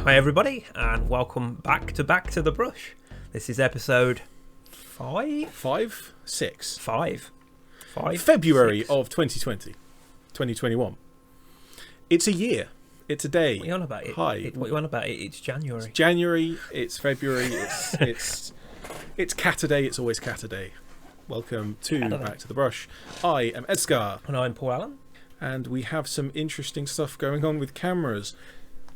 Hi everybody, and welcome back to the Brush. This is episode 5? 5? 6? 5. February 6. of 2021. It's a year. It's a day. What are you on about? Hi. What are you on about? It's January. It's January. It's February. It's Catterday. It's always Catterday. Welcome to Back to the Brush. I am Edgar. And I'm Paul Allen. And we have some interesting stuff going on with cameras.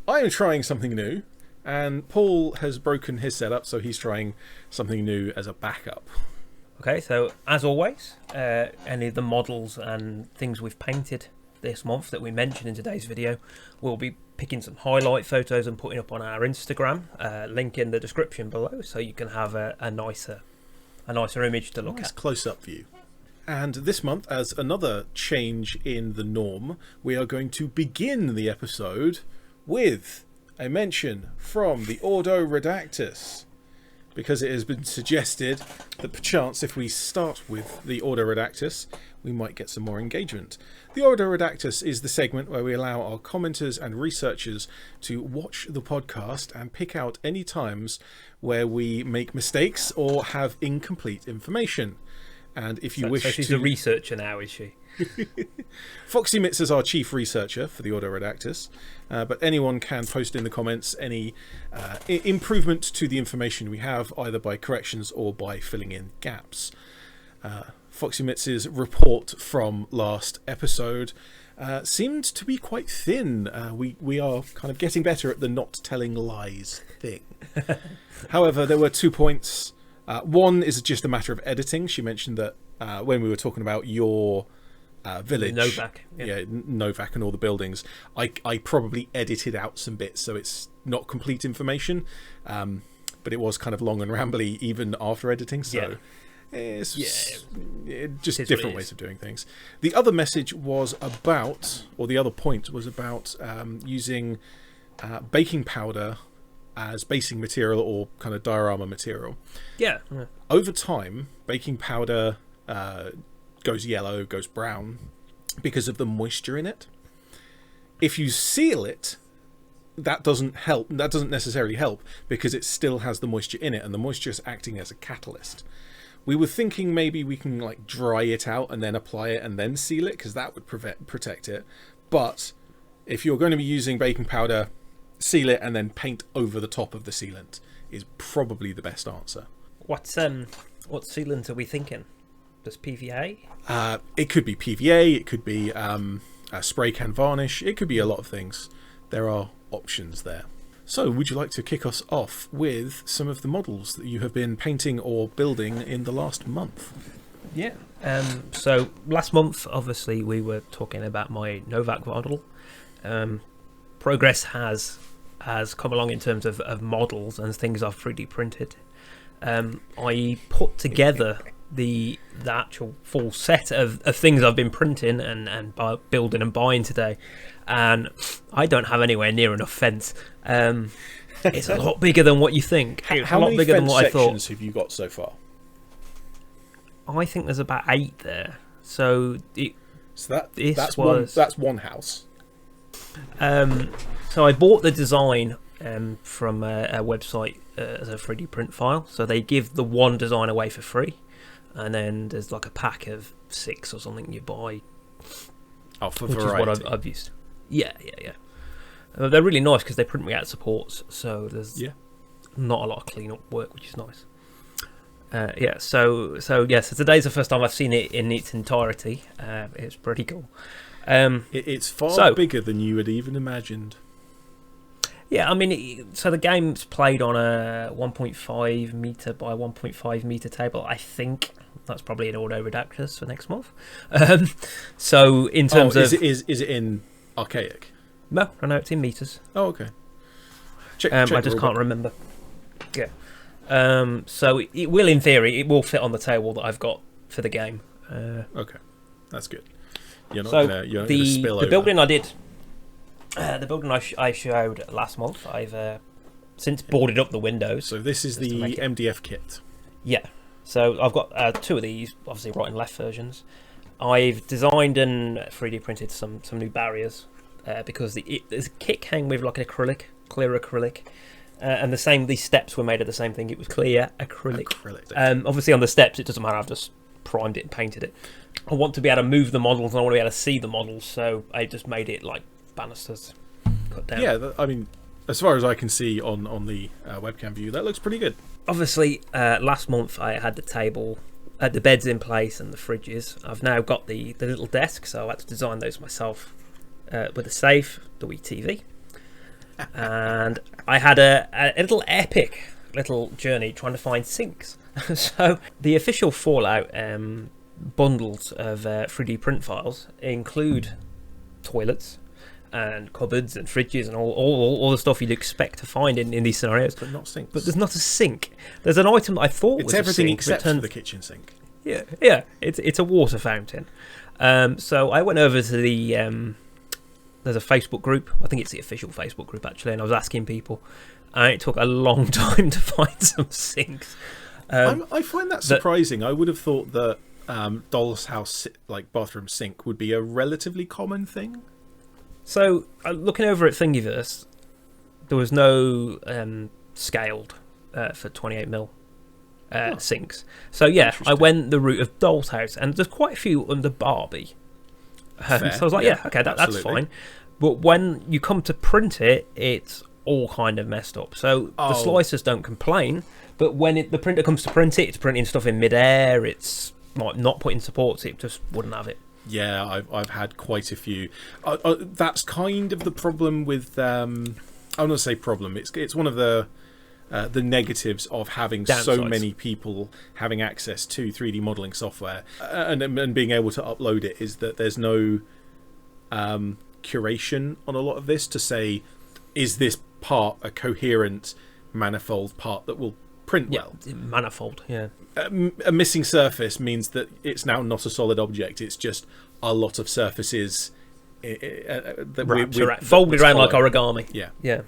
I am trying something new, and Paul has broken his setup, so he's trying something new as a backup. Okay, so as always, any of the models and things we've painted this month that we mentioned in today's video, we'll be picking some highlight photos and putting up on our Instagram. Link in the description below, so you can have a nicer image to look at. Close-up view. And this month, as another change in the norm, we are going to begin the episode with a mention from the Ordo Redactus, because it has been suggested that perchance if we start with the Ordo Redactus, we might get some more engagement. The Ordo Redactus is the segment where we allow our commenters and researchers to watch the podcast and pick out any times where we make mistakes or have incomplete information. And if you wish so she's a researcher now, is she? Foxy Mitz is our chief researcher for the Ordo Redactus, but anyone can post in the comments any improvement to the information we have, either by corrections or by filling in gaps. Foxy Mitz's report from last episode seemed to be quite thin. We are kind of getting better at the not telling lies thing. However, there were 2 points. One is just a matter of editing. She mentioned that when we were talking about your village, Novak, Novak and all the buildings, I probably edited out some bits, so it's not complete information, but it was kind of long and rambly even after editing, so it's just different ways of doing things. The other message was about, or the other point was about using baking powder as basing material or kind of diorama material. Over time, baking powder goes yellow, goes brown because of the moisture in it. If you seal it, that doesn't help. That doesn't necessarily help because it still has the moisture in it, and the moisture is acting as a catalyst. We were thinking maybe we can like dry it out and then apply it and then seal it, because that would protect it. But if you're going to be using baking powder, seal it and then paint over the top of the sealant is probably the best answer. What sealant are we thinking? Does PVA? It could be PVA, it could be a spray can varnish, it could be a lot of things. There are options there. So would you like to kick us off with some of the models that you have been painting or building in the last month? Yeah. So last month, obviously, we were talking about my Novak model. Progress has come along in terms of models and things I've 3D printed. I put together the actual full set of things I've been printing and building and buying today, and I don't have anywhere near enough fence. It's a lot bigger than what you think. How many bigger than what I thought. Have you got so far? I think there's about 8 there. So that's one house. So I bought the design from a website as a 3D print file. So they give the one design away for free, and then there's like a pack of 6 or something you buy. Oh, for which variety. Is what I've used. Yeah. They're really nice because they print me out supports, so there's not a lot of clean-up work, which is nice. So today's the first time I've seen it in its entirety. It's pretty cool. It's far bigger than you had even imagined. Yeah, I mean, so the game's played on a 1.5 meter by 1.5 meter table. I think that's probably an Ordo Redactus for next month. So in terms of, is it in archaic? No, it's in meters. Oh, okay. Check I just can't remember. Yeah. So it will, in theory, it will fit on the table that I've got for the game. Okay, that's good. You're not gonna spill over. The building I did. The building I showed last month, I've since boarded up the windows. So this is the MDF kit. Yeah. So I've got 2 of these, obviously right and left versions. I've designed and 3D printed some new barriers because the kit came with like an acrylic clear acrylic. And these steps were made of the same thing. It was clear acrylic. Obviously on the steps it doesn't matter, I've just primed it and painted it. I want to be able to move the models and I want to be able to see the models, so I just made it like banisters cut down. Yeah, I mean, as far as I can see on the webcam view, that looks pretty good. Obviously, last month I had the table, the beds in place and the fridges. I've now got the little desk, so I had to design those myself with a safe, the wee TV. And I had a little epic little journey trying to find sinks. So the official Fallout bundles of 3D print files include toilets and cupboards and fridges and all the stuff you'd expect to find in these scenarios. But not sinks. But there's not a sink. There's an item that I thought was everything a sink, except for the kitchen sink. Yeah. It's a water fountain. So I went over to the there's a Facebook group. I think it's the official Facebook group actually, and I was asking people, and it took a long time to find some sinks. I find that surprising. I would have thought that doll's house, like bathroom sink, would be a relatively common thing. So looking over at Thingiverse, there was no scaled for 28mm sinks. So yeah, I went the route of doll's house, and there's quite a few under Barbie. So I was like, yeah, okay, that's fine. But when you come to print it, it's all kind of messed up. So the slicers don't complain, but when the printer comes to print it, it's printing stuff in mid-air, it's like not putting supports, it just wouldn't have it. Yeah, I've had quite a few. That's kind of the problem with I'm not going to say problem. It's one of the negatives of having so many people having access to 3D modeling software and being able to upload it, is that there's no curation on a lot of this to say, is this part a coherent manifold part that will print well? Manifold, yeah. A missing surface means that it's now not a solid object. It's just a lot of surfaces that folded around like origami. Yeah.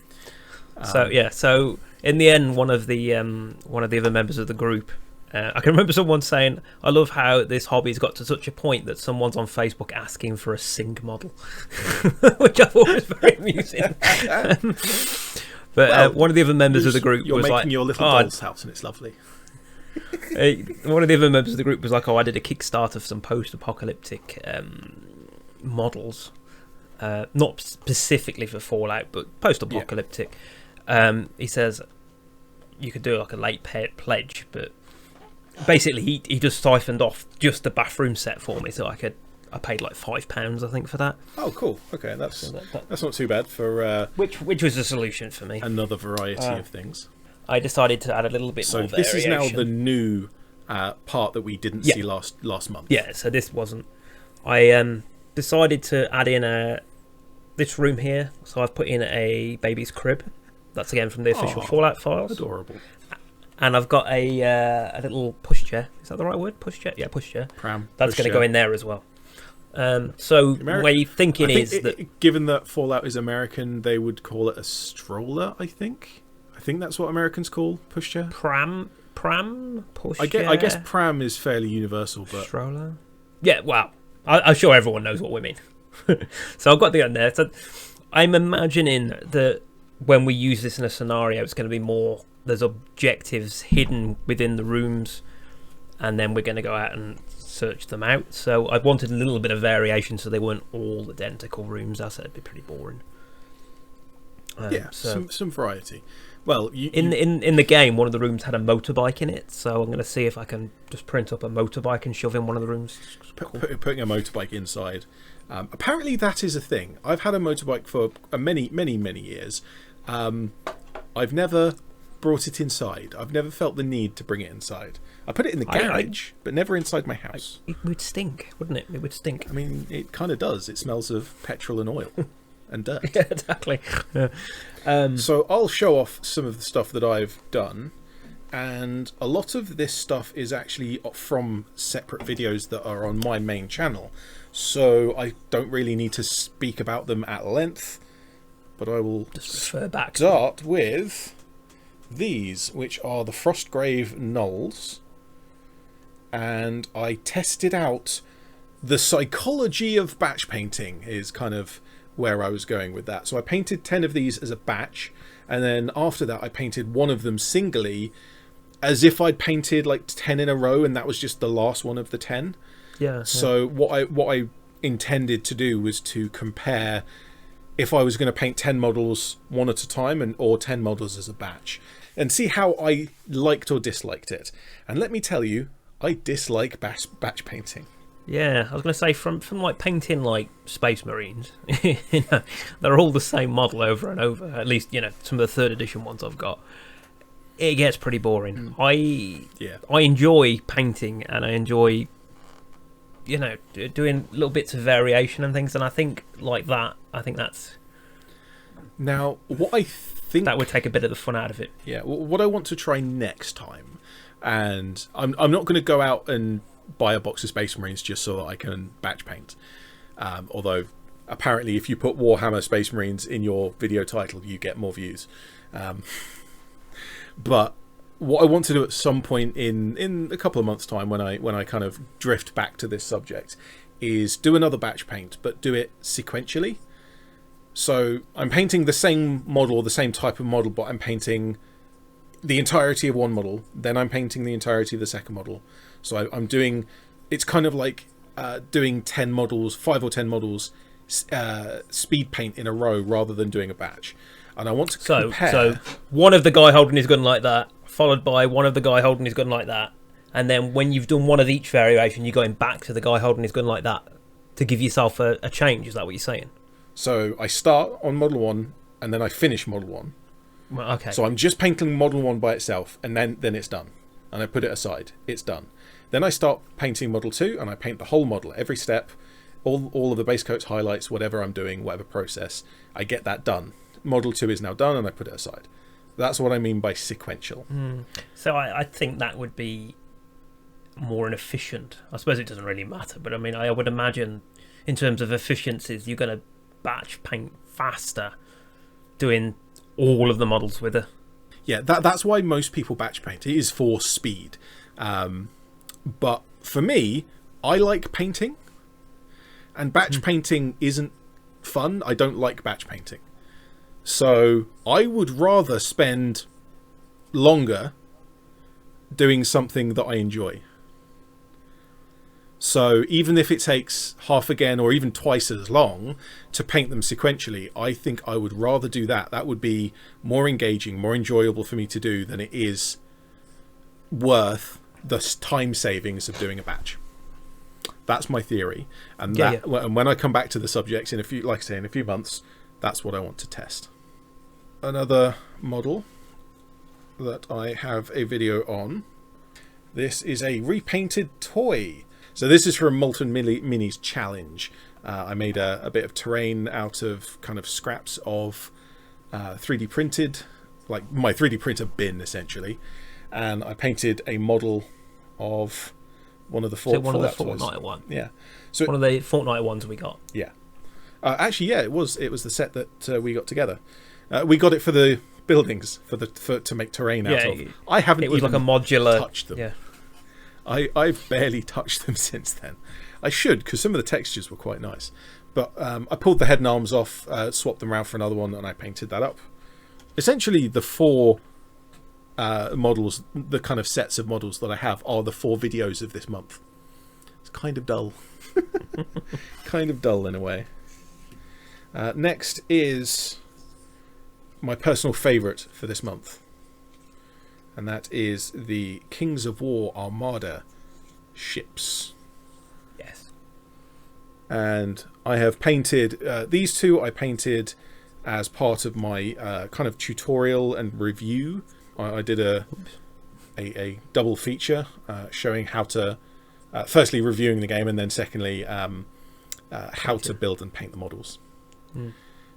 So in the end, one of the other members of the group, I can remember someone saying, "I love how this hobby's got to such a point that someone's on Facebook asking for a sink model," which I thought was very amusing. But one of the other members of the group was like, "You're making your little doll's house, and it's lovely." One of the other members of the group was like, "Oh, I did a Kickstarter for some post-apocalyptic models, not specifically for Fallout, but post-apocalyptic." Yeah. He says you could do like a late pledge, but basically he just siphoned off just the bathroom set for me, so I paid like £5, I think, for that. Oh, cool. Okay, that's not too bad for which was a solution for me. Another variety of things. I decided to add a little bit more variation. So this is now the new part that we didn't see last month. Yeah, so this wasn't. I decided to add in this room here, so I've put in a baby's crib. That's again from the official Fallout files. Adorable. And I've got a little pushchair. Is that the right word? Pushchair? Yeah, pushchair. Pram. That's going to go in there as well. So where you're thinking is that, given that Fallout is American, they would call it a stroller. I think that's what Americans call pushchair. Pram, pushchair. I guess pram is fairly universal, but stroller. Yeah, well, I'm sure everyone knows what we mean. So I've got the end there. So I'm imagining that when we use this in a scenario, it's going to be more. There's objectives hidden within the rooms, and then we're going to go out and search them out. So I wanted a little bit of variation, so they weren't all identical rooms. I said it'd be pretty boring. Some variety. Well, in the game, one of the rooms had a motorbike in it, so I'm going to see if I can just print up a motorbike and shove in one of the rooms. Putting a motorbike inside. Apparently, that is a thing. I've had a motorbike for many years. I've never brought it inside. I've never felt the need to bring it inside. I put it in the garage, but never inside my house. It would stink, wouldn't it? It would stink. I mean, it kind of does. It smells of petrol and oil and dirt. Yeah, exactly. Yeah. So I'll show off some of the stuff that I've done, and a lot of this stuff is actually from separate videos that are on my main channel, so I don't really need to speak about them at length, but I will just refer back. Start with these, which are the Frostgrave Knolls, and I tested out the psychology of batch painting is kind of where I was going with that. So I painted 10 of these as a batch, and then after that I painted one of them singly, as if I'd painted like 10 in a row, and that was just the last one of the 10. So what I intended to do was to compare if I was going to paint 10 models one at a time or 10 models as a batch, and see how I liked or disliked it. And let me tell you, I dislike batch painting. Yeah, I was going to say, from like painting like Space Marines, they're all the same model over and over. At least, some of the 3rd edition ones I've got. It gets pretty boring. I enjoy painting, and I enjoy, doing little bits of variation and things. And I think that's... Now, what I think... that would take a bit of the fun out of it. Yeah, what I want to try next time, and I'm not going to go out and buy a box of Space Marines just so that I can batch paint. Although, apparently, if you put Warhammer Space Marines in your video title, you get more views. But what I want to do at some point in a couple of months' time, when I kind of drift back to this subject, is do another batch paint, but do it sequentially. So I'm painting the same model, the same type of model, but I'm painting the entirety of one model, then I'm painting the entirety of the second model. So I'm doing, it's kind of like doing 10 models, 5 or 10 models speed paint in a row rather than doing a batch. And I want to compare. So one of the guy holding his gun like that, followed by one of the guy holding his gun like that, and then when you've done one of each variation, you're going back to the guy holding his gun like that to give yourself a change. Is that what you're saying? So I start on model 1 and then I finish model 1. Well, okay. So I'm just painting model 1 by itself, and then it's done. And I put it aside. It's done. Then I start painting model 2 and I paint the whole model, every step, all of the base coats, highlights, whatever I'm doing, whatever process, I get that done. Model 2 is now done and I put it aside. That's what I mean by sequential. So I think that would be more inefficient. I suppose it doesn't really matter, but I mean, I would imagine in terms of efficiencies, you're going to batch paint faster doing all of the models with it. Yeah, that's why most people batch paint. It is for speed. But for me, I like painting, and batch painting isn't fun. I don't like batch painting. So I would rather spend longer doing something that I enjoy. So even if it takes half again or even twice as long to paint them sequentially, I think I would rather do that. That would be more engaging, more enjoyable for me to do than it is worth the time savings of doing a batch. That's my theory. And and when I come back to the subject in a few months, that's what I want to test. Another model that I have a video on. This is a repainted toy. So this is from Molten Minis Challenge. I made a bit of terrain out of kind of scraps of 3D printed, like my 3D printer bin essentially, and I painted a model of one of the Fortnite one. Yeah. So one of the Fortnite ones we got. Yeah. Actually, yeah, it was the set that we got together. We got it for the buildings to make terrain out of. I haven't. It was even like a modular. Touched them. Yeah. I've barely touched them since then. I should, because some of the textures were quite nice. But I pulled the head and arms off, swapped them around for another one, and I painted that up. Essentially, the 4 models, the kind of sets of models that I have, are the 4 videos of this month. It's kind of dull. Kind of dull in a way. Next is my personal favourite for this month. And that is the Kings of War Armada ships. Yes. And I have painted these 2. I painted as part of my kind of tutorial and review. I did a double feature showing how to, firstly reviewing the game, and then secondly how to build and paint the models.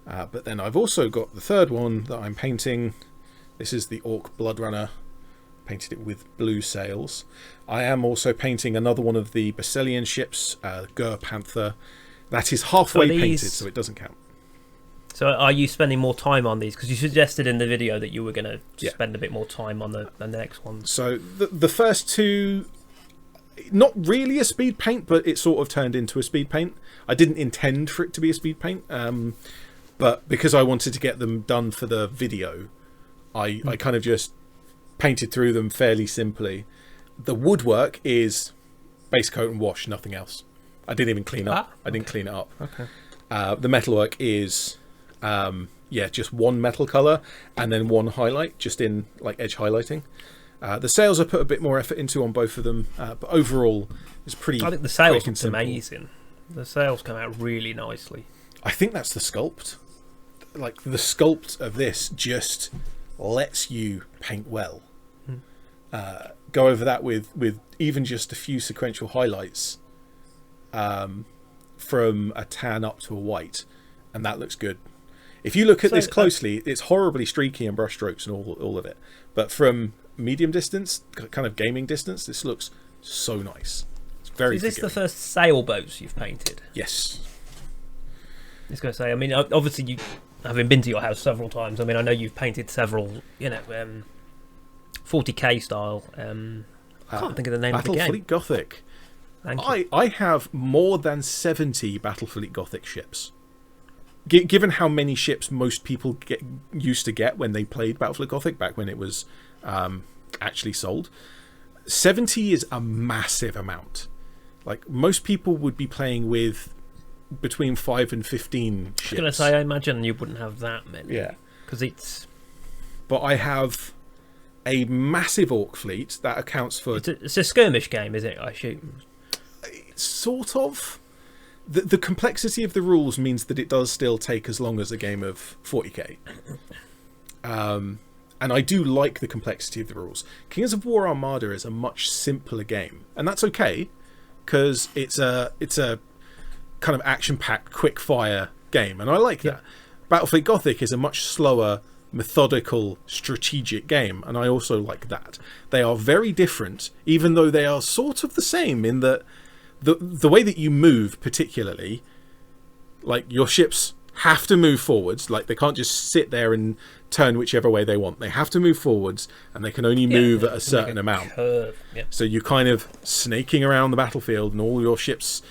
But then I've also got the third one that I'm painting. This is the Orc Bloodrunner. Painted it with blue sails. I am also painting another one of the Bacillian ships, Gur Panther. That is halfway painted, so it doesn't count. So are you spending more time on these? Because you suggested in the video that you were going to spend a bit more time on the next ones. So the first 2, not really a speed paint, but it sort of turned into a speed paint. I didn't intend for it to be a speed paint, but because I wanted to get them done for the video, I kind of just painted through them fairly simply. The woodwork is base coat and wash, nothing else. I didn't even clean up. I didn't clean it up. Okay. The metalwork is just one metal color and then one highlight, just in like edge highlighting. The sails I put a bit more effort into on both of them, but overall it's pretty. I think the sails look amazing. The sails come out really nicely. I think that's the sculpt. Like the sculpt of this just lets you paint well. Go over that with even just a few sequential highlights, from a tan up to a white, and that looks good. If you look at this closely, it's horribly streaky and brush strokes and all of it, but from medium distance, kind of gaming distance, this looks so nice. It's very. Is this the first sailboats you've painted? Yes. I was going to say, I mean, obviously you, having been to your house several times, I mean, I know you've painted several, 40k style. I can't think of the name of the game. Battlefleet Gothic. I have more than 70 Battlefleet Gothic ships. Given how many ships most people used to get when they played Battlefleet Gothic back when it was actually sold, 70 is a massive amount. Like most people would be playing with between 5 and 15 ships. I was going to say, I imagine you wouldn't have that many. Yeah, because it's. But I have a massive orc fleet that accounts for. It's a skirmish game, is it? I assume. Sort of. The complexity of the rules means that it does still take as long as a game of 40k. And I do like the complexity of the rules. Kings of War Armada is a much simpler game, and that's okay because it's a kind of action-packed, quick-fire game, and I like that. Battlefleet Gothic is a much slower, methodical, strategic game, and I also like that. They are very different, even though they are sort of the same in that the way that you move, particularly, like your ships have to move forwards. Like they can't just sit there and turn whichever way they want. They have to move forwards, and they can only move at a certain amount. So you're kind of snaking around the battlefield, and all your ships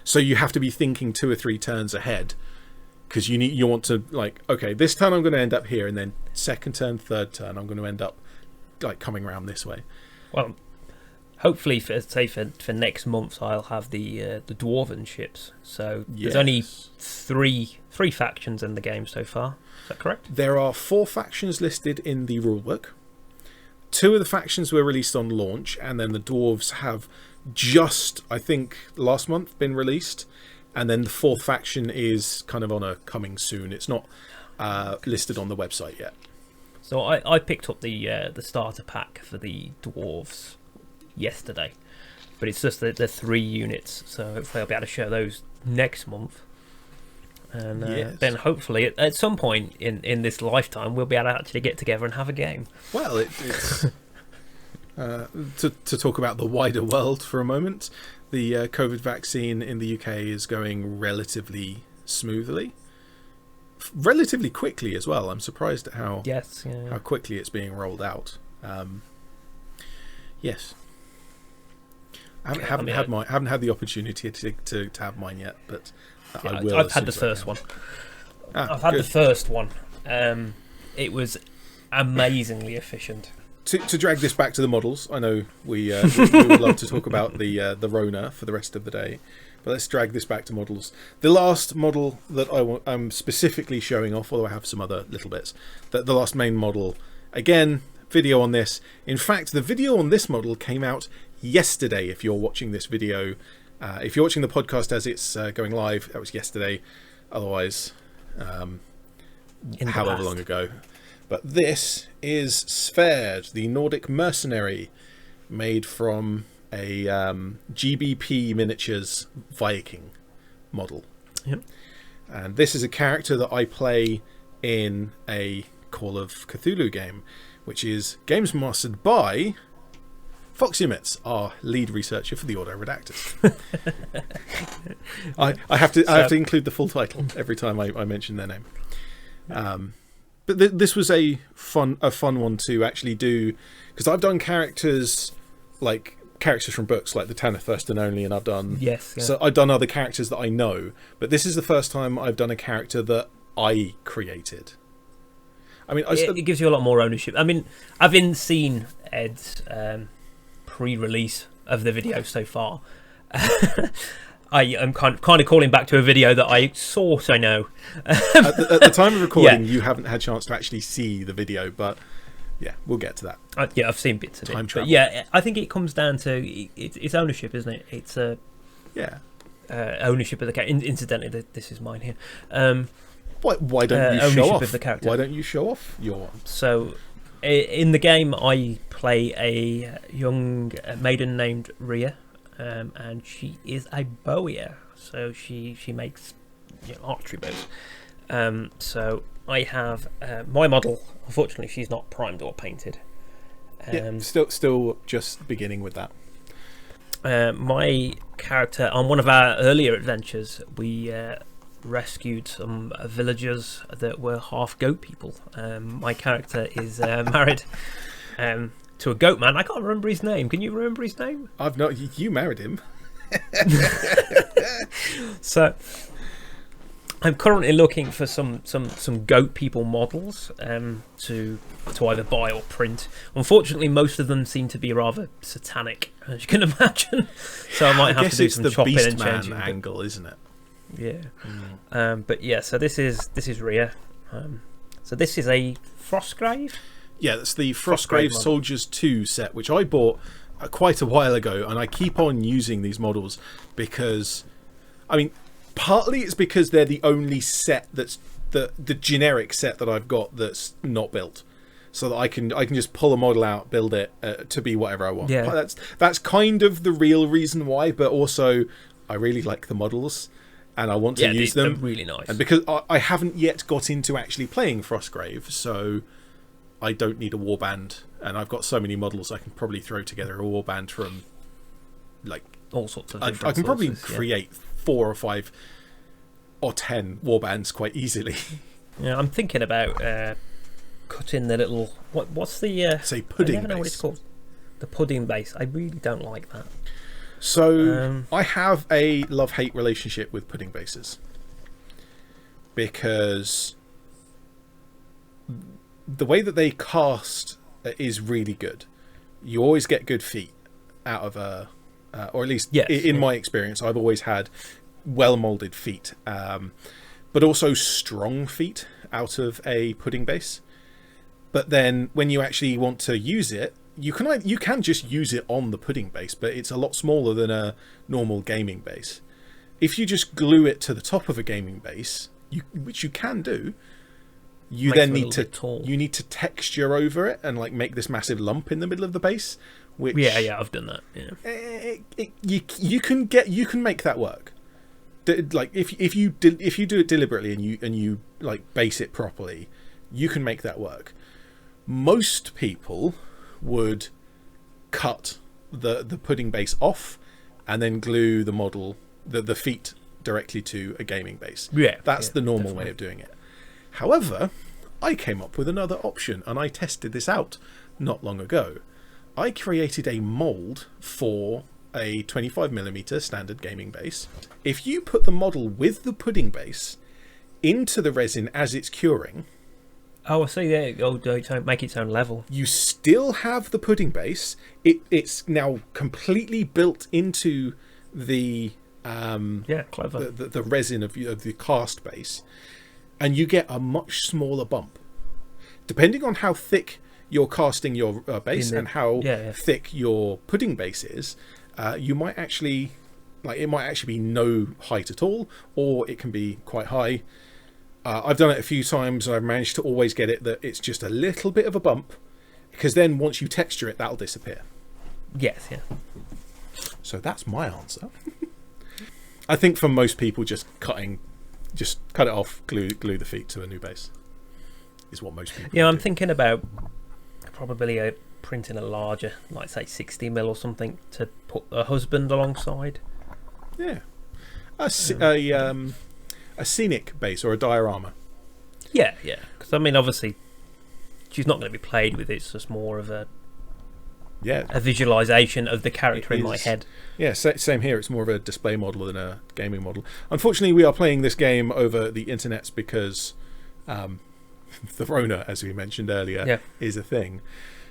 so you have to be thinking 2 or 3 turns ahead, because you want to, like, okay, this turn I'm going to end up here, and then second turn, third turn I'm going to end up like coming around this way. Well, hopefully for next month I'll have the dwarven ships. So there's only three factions in the game so far. Is that correct? There are 4 factions listed in the rulebook. 2 of the factions were released on launch, and then the dwarves have just, I think, last month been released, and then the 4th faction is kind of on a coming soon. It's not listed on the website yet. So I picked up the starter pack for the dwarves yesterday, but it's just the 3 units, so hopefully I'll be able to show those next month, and then hopefully at some point in this lifetime we'll be able to actually get together and have a game. Well, it's to talk about the wider world for a moment, the COVID vaccine in the UK is going relatively smoothly, relatively quickly as well. I'm surprised at how quickly it's being rolled out. Yes. I haven't had the opportunity to have mine yet, but I will. I've had the first one. I've had the first one. It was amazingly efficient. To drag this back to the models, I know we would love to talk about the Rona for the rest of the day, but let's drag this back to models. The last model that I'm specifically showing off, although I have some other little bits, the last main model, again, video on this. In fact, the video on this model came out yesterday. If you're watching this video, if you're watching the podcast as it's going live, that was yesterday. Otherwise, however long ago. But this is Sverd, the Nordic mercenary, made from a GBP Miniatures Viking model. Yep. And this is a character that I play in a Call of Cthulhu game, which is games mastered by Foxyumits, our lead researcher for the Auto Redactors. I have to include the full title every time I mention their name. But this was a fun one to actually do, because I've done characters like characters from books like the Tanith First and Only, and I've done so I've done other characters that I know, but this is the first time I've done a character that I created. I mean, it gives you a lot more ownership. I mean, having seen Ed's pre-release of the video so far, I am kind of calling back to a video that I sort I know. At the time of recording, you haven't had a chance to actually see the video, but yeah, we'll get to that. I've seen bits of Time it. travel. But yeah, I think it comes down to it's ownership, isn't it? It's ownership of the character. Incidentally, this is mine here. Why don't you show off? Of the character. Why don't you show off your one? So, in the game, I play a young maiden named Rhea, and she is a bowyer. So she makes archery bows. So I have my model. Unfortunately, she's not primed or painted. Still just beginning with that. My character on one of our earlier adventures, we rescued some villagers that were half goat people. My character is married to a goat man. I can't remember his name. Can you remember his name? I've not. You married him. So I'm currently looking for some goat people models to either buy or print. Unfortunately, most of them seem to be rather satanic, as you can imagine. So I might have to do some chopping and changing. Angle, isn't it? Yeah. But yeah, so this is Rhea. So this is a Frostgrave. Yeah, that's the Frostgrave Soldiers 2 set, which I bought quite a while ago, and I keep on using these models because, I mean, partly it's because they're the only set that's the generic set that I've got that's not built, so that I can just pull a model out, build it to be whatever I want. Yeah. That's kind of the real reason why, but also I really like the models and I want to use them. They're really nice. And because I haven't yet got into actually playing Frostgrave, so I don't need a warband, and I've got so many models I can probably throw together a warband from like all sorts of different I can probably sources, create 4 or 5 or 10 warbands quite easily. Yeah, I'm thinking about cutting the little what's the say pudding I never know base. what it's called. The pudding base. I really don't like that. So I have a love-hate relationship with pudding bases because the way that they cast is really good. You always get good feet out of a or at least in my experience, I've always had well-molded feet, but also strong feet out of a pudding base. But then when you actually want to use it, you can just use it on the pudding base, but it's a lot smaller than a normal gaming base. If you just glue it to the top of a gaming base, which you can do, you then need to texture over it and like make this massive lump in the middle of the base. Which I've done that. Yeah, you can make that work. Like if you do it deliberately and you like base it properly, you can make that work. Most people would cut the pudding base off and then glue the model the feet directly to a gaming base. That's the normal way of doing it. However, I came up with another option, and I tested this out not long ago. I created a mold for a 25mm standard gaming base. If you put the model with the pudding base into the resin as it's curing, I see. There, make its own level. you still have the pudding base. It's now completely built into the clever. The resin of the cast base, and you get a much smaller bump, depending on how thick you're casting your base and how thick your pudding base is. You might actually it might actually be no height at all, or it can be quite high. I've done it a few times and I've managed to always get it that it's just a little bit of a bump, because then once you texture it, that'll disappear. Yes, yeah. So that's my answer. I think for most people, just cut it off, glue the feet to a new base is what most people do. I'm thinking about probably printing a larger, like say 60mm or something, to put a husband alongside. Yeah, a scenic base or a diorama. Yeah, because I mean, obviously, she's not going to be played with. It's just more of a a visualization of the character in my head. Yeah, same here. It's more of a display model than a gaming model. Unfortunately, we are playing this game over the internet because the Rona, as we mentioned earlier, is a thing.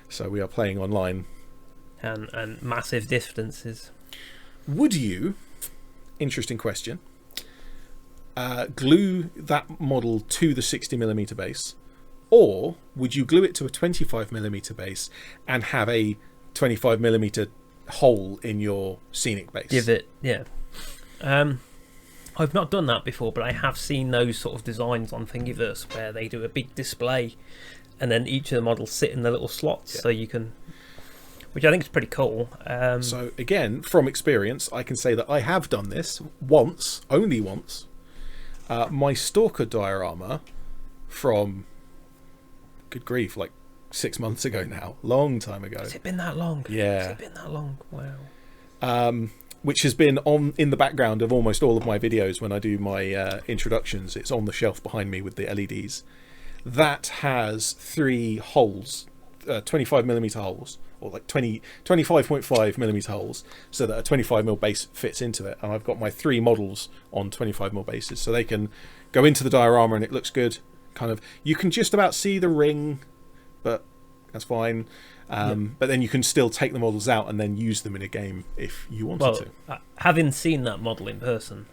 So we are playing online. And massive distances. Would you, interesting question, glue that model to the 60mm base, or would you glue it to a 25mm base and have a 25mm hole in your scenic base? Give it, I've not done that before, but I have seen those sort of designs on Thingiverse where they do a big display and then each of the models sit in the little slots, so you can, which I think is pretty cool. So again, from experience, I can say that I have done this once, only once. My Stalker diorama from, good grief, like 6 months ago now, long time ago. Has it been that long? Yeah. Has it been that long? Wow. Which has been in the background of almost all of my videos when I do my introductions. It's on the shelf behind me with the LEDs. That has 3 holes, 25mm holes, or like 25.5mm holes, so that a 25mm base fits into it. And I've got my 3 models on 25mm bases, so they can go into the diorama and it looks good. Kind of, you can just about see the ring, but that's fine. But then you can still take the models out and then use them in a game if you wanted to. Having seen that model in person,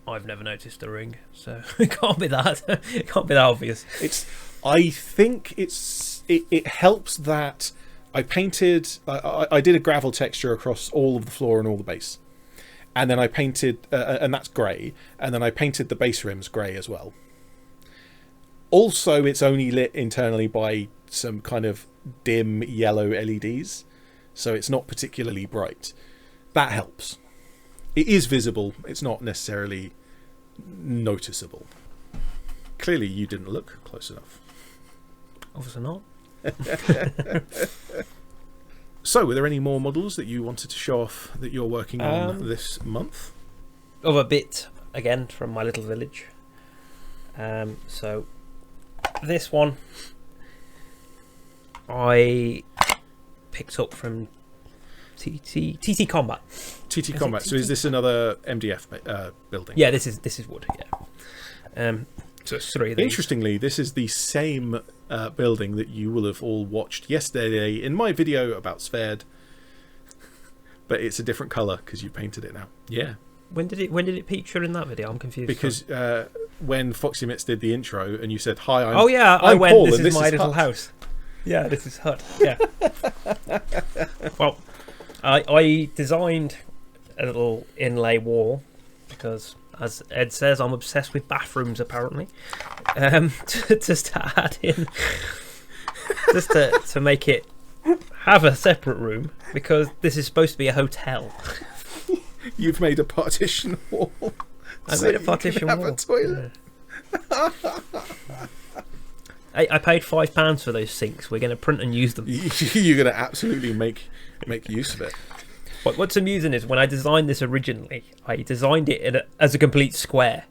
I've never noticed a ring, so it can't be that. It can't be that obvious. I think it helps that I painted. I did a gravel texture across all of the floor and all the base, and then I painted, and that's grey. And then I painted the base rims grey as well. Also, it's only lit internally by some kind of dim yellow LEDs, so it's not particularly bright. That helps. It is visible, it's not necessarily noticeable. Clearly you didn't look close enough. Obviously not. So, were there any more models that you wanted to show off that you're working on this month? Of a bit, again, from my little village. So, this one I picked up from TT Combat. TT Combat. So is this another MDF building? Yeah, this is wood. Yeah. So it's 3 of these. Interestingly, this is the same building that you will have all watched yesterday in my video about Sverd, but it's a different colour because you painted it now. Yeah. When did it feature in that video? I'm confused. Because when Foxy Mitts did the intro and you said, "Hi, I'm I went. Paul, this and is my little Hut." house. Yeah, this is Hut. Yeah. Well, I designed a little inlay wall because, as Ed says, I'm obsessed with bathrooms apparently. Just to add in, just to make it have a separate room because this is supposed to be a hotel. You've made a partition wall. I made a partition wall. Have a toilet. Yeah. I paid £5 for those sinks. We're going to print and use them. You're going to absolutely make use of it. What's amusing is when I designed this originally, I designed it as a complete square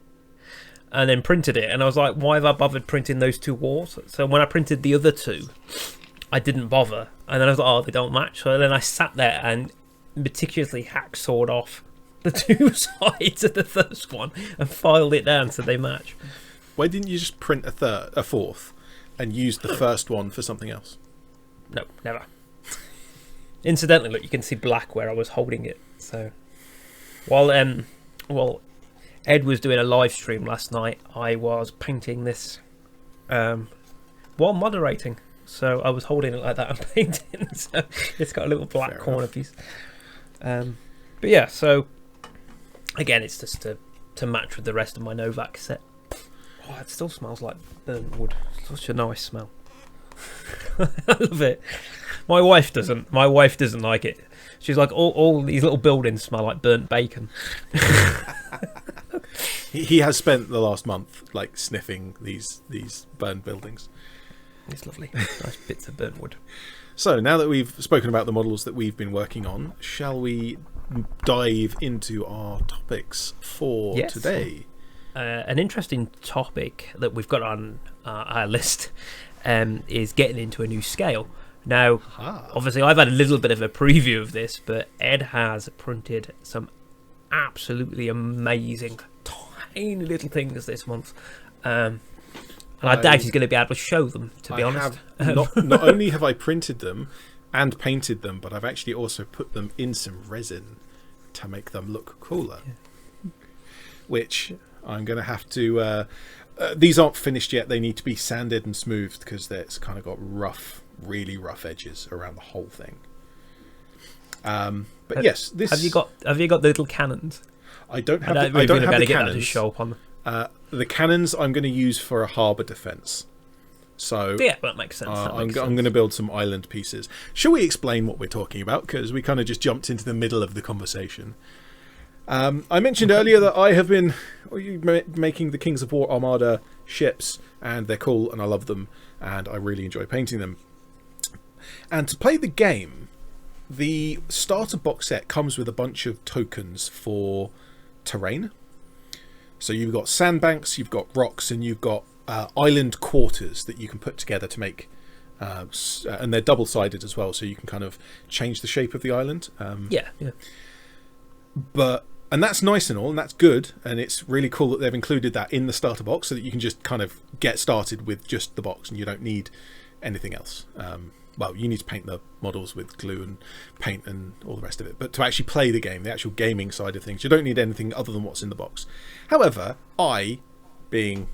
and then printed it. And I was like, why have I bothered printing those 2 walls? So when I printed the other 2, I didn't bother. And then I was like, oh, they don't match. So then I sat there and meticulously hacksawed off the 2 sides of the first one and filed it down so they match. Why didn't you just print a fourth and use the first one for something else? No, never. Incidentally, look, you can see black where I was holding it. So while Ed was doing a live stream last night, I was painting this while moderating. So I was holding it like that and painting. So it's got a little black corner piece. But yeah, so again, it's just to match with the rest of my Novak set. Oh, it still smells like burnt wood. Such a nice smell. I love it. My wife doesn't. My wife doesn't like it. She's like, all these little buildings smell like burnt bacon. He has spent the last month like sniffing these burned buildings. It's lovely. Nice bits of burnt wood. So now that we've spoken about the models that we've been working on, shall we dive into our topics for today? An interesting topic that we've got on our list is getting into a new scale. Now, Ah. obviously, I've had a little bit of a preview of this, but Ed has printed some absolutely amazing, tiny little things this month. And I doubt he's going to be able to show them, to be honest. Not only have I printed them and painted them, but I've actually also put them in some resin to make them look cooler. Yeah. Which I'm going to have to... these aren't finished yet. They need to be sanded and smoothed because it's kind of got really rough edges around the whole thing. But yes, this... Have you got the little cannons? I don't have the cannons. To show up on the cannons I'm going to use for a harbour defence. So yeah, that makes sense. I'm going to build some island pieces. Shall we explain what we're talking about? Because we kind of just jumped into the middle of the conversation. I mentioned earlier that I have been making the Kings of War Armada ships, and they're cool, and I love them, and I really enjoy painting them. And to play the game, the starter box set comes with a bunch of tokens for terrain. So you've got sandbanks, you've got rocks, and you've got island quarters that you can put together to make, and they're double-sided as well, so you can kind of change the shape of the island. Yeah. And that's nice and all, and that's good, and it's really cool that they've included that in the starter box so that you can just kind of get started with just the box and you don't need anything else. Well, you need to paint the models with glue and paint and all the rest of it, but to actually play the game, the actual gaming side of things, you don't need anything other than what's in the box. However, I, being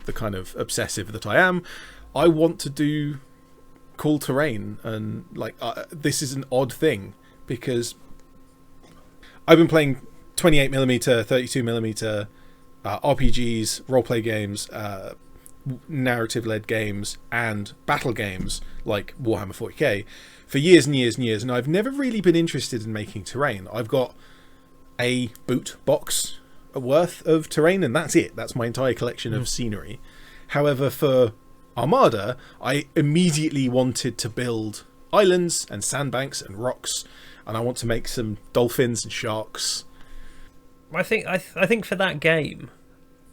the kind of obsessive that I am, I want to do cool terrain, and this is an odd thing because I've been playing 28mm, 32mm RPGs, roleplay games, narrative-led games, and battle games like Warhammer 40k for years and years and years, and I've never really been interested in making terrain. I've got a boot box worth of terrain, and that's it. That's my entire collection of scenery. However, for Armada, I immediately wanted to build islands and sandbanks and rocks, and I want to make some dolphins and sharks. I think for that game,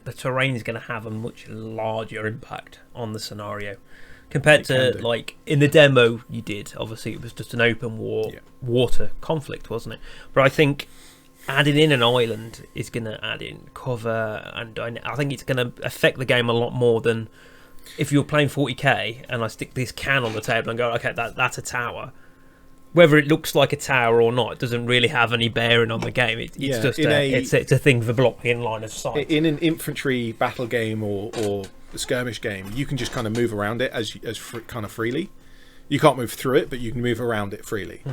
the terrain is going to have a much larger impact on the scenario compared to like in the demo you did. Obviously, it was just an open water conflict, wasn't it? But I think adding in an island is going to add in cover, and I think it's going to affect the game a lot more than if you're playing 40k and I stick this can on the table and go, okay, that's a tower. Whether it looks like a tower or not, it doesn't really have any bearing on the game. It's just it's a thing for blocking line of sight. In an infantry battle game or a skirmish game, you can just kind of move around it kind of freely. You can't move through it, but you can move around it freely.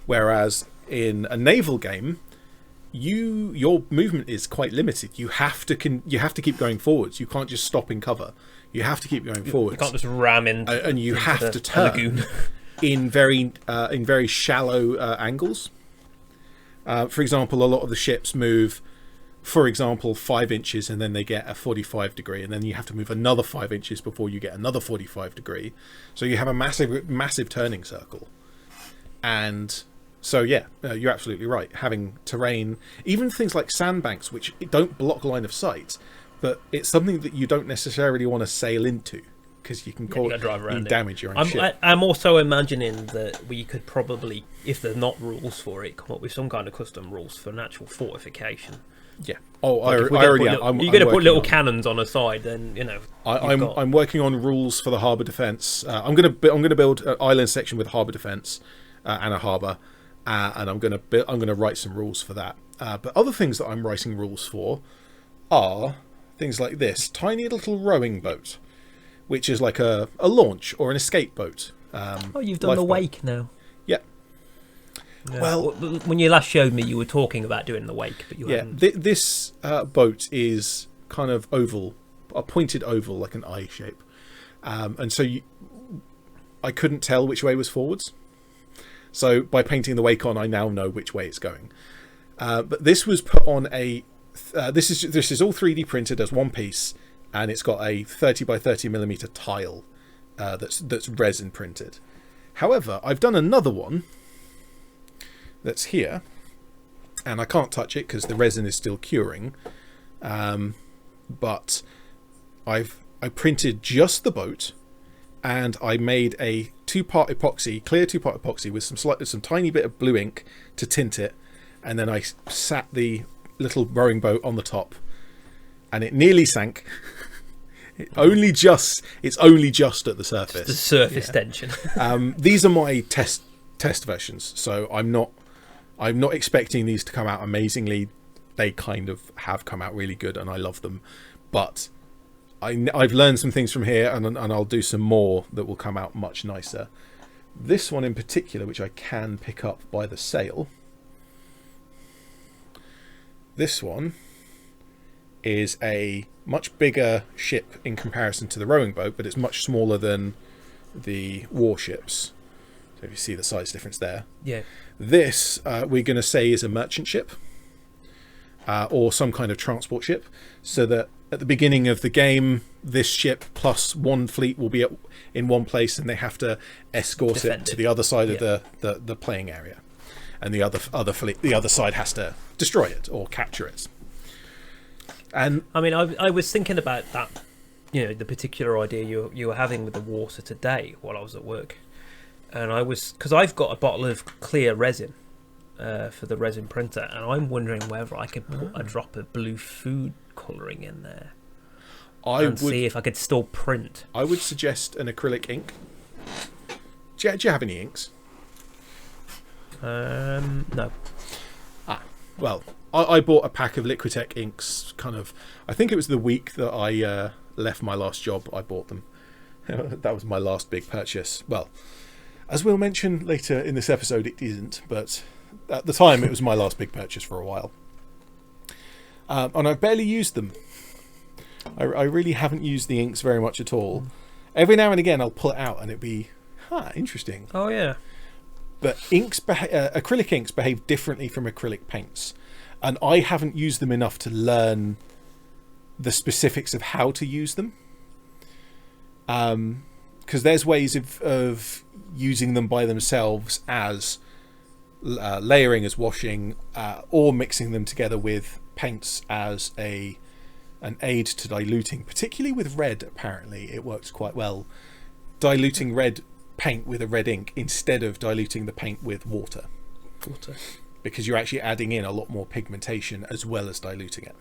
Whereas in a naval game, your movement is quite limited. You have to keep going forwards. You can't just stop in cover. You have to keep going forwards. You can't just ram in, and you have to turn in very shallow angles. For example, a lot of the ships move, for example, 5 inches, and then they get a 45 degree, and then you have to move another 5 inches before you get another 45 degree. So you have a massive turning circle. And so yeah, you're absolutely right. Having terrain, even things like sandbanks, which don't block line of sight, but it's something that you don't necessarily want to sail into, because you can damage your own ship. I'm also imagining that we could probably, if there's not rules for it, come up with some kind of custom rules for an actual fortification. Yeah. Oh, like I already am. You're going to put little cannons on a side, then I'm working on rules for the harbour defence. I'm going to build an island section with harbour defence and a harbour, and I'm going to write some rules for that. But other things that I'm writing rules for are things like this tiny little rowing boat, which is like a launch or an escape boat. You've done the wake now. Yeah. Well, when you last showed me, you were talking about doing the wake, but you hadn't. This boat is kind of oval, a pointed oval, like an eye shape, and so I couldn't tell which way was forwards. So by painting the wake on, I now know which way it's going. But this was put on a. This is all 3D printed as one piece. And it's got a 30 by 30mm tile that's resin printed. However, I've done another one that's here, and I can't touch it because the resin is still curing. But I printed just the boat and I made a two-part epoxy, clear two-part epoxy with some tiny bit of blue ink to tint it, and then I sat the little rowing boat on the top, and it nearly sank. It's only just at the surface. Just the surface tension. These are my test versions, so I'm not expecting these to come out amazingly. They kind of have come out really good, and I love them. But I've learned some things from here, and I'll do some more that will come out much nicer. This one in particular, which I can pick up by the sail. This one is a much bigger ship in comparison to the rowing boat, but it's much smaller than the warships. So if you see the size difference there. Yeah. This we're going to say is a merchant ship, or some kind of transport ship, so that at the beginning of the game, this ship plus one fleet will be in one place, and they have to escort it to the other side of the playing area, and the other side has to destroy it or capture it. And I mean, I was thinking about that, the particular idea you were having with the water today while I was at work, and because I've got a bottle of clear resin for the resin printer, and I'm wondering whether I could put a drop of blue food colouring in there and see if I could still print. I would suggest an acrylic ink. Do you have any inks? No. Well, I bought a pack of Liquitech inks I think it was the week that I left my last job. I bought them. That was my last big purchase. Well, as we'll mention later in this episode, it isn't, but at the time it was my last big purchase for a while. And I've barely used them. I really haven't used the inks very much at all. Every now and again I'll pull it out and it'd be, interesting. Oh yeah. But acrylic inks behave differently from acrylic paints, and I haven't used them enough to learn the specifics of how to use them. Because there's ways of using them by themselves as layering as washing, or mixing them together with paints as an aid to diluting. Particularly with red, apparently it works quite well. Diluting red paint with a red ink instead of diluting the paint with water, because you're actually adding in a lot more pigmentation as well as diluting it.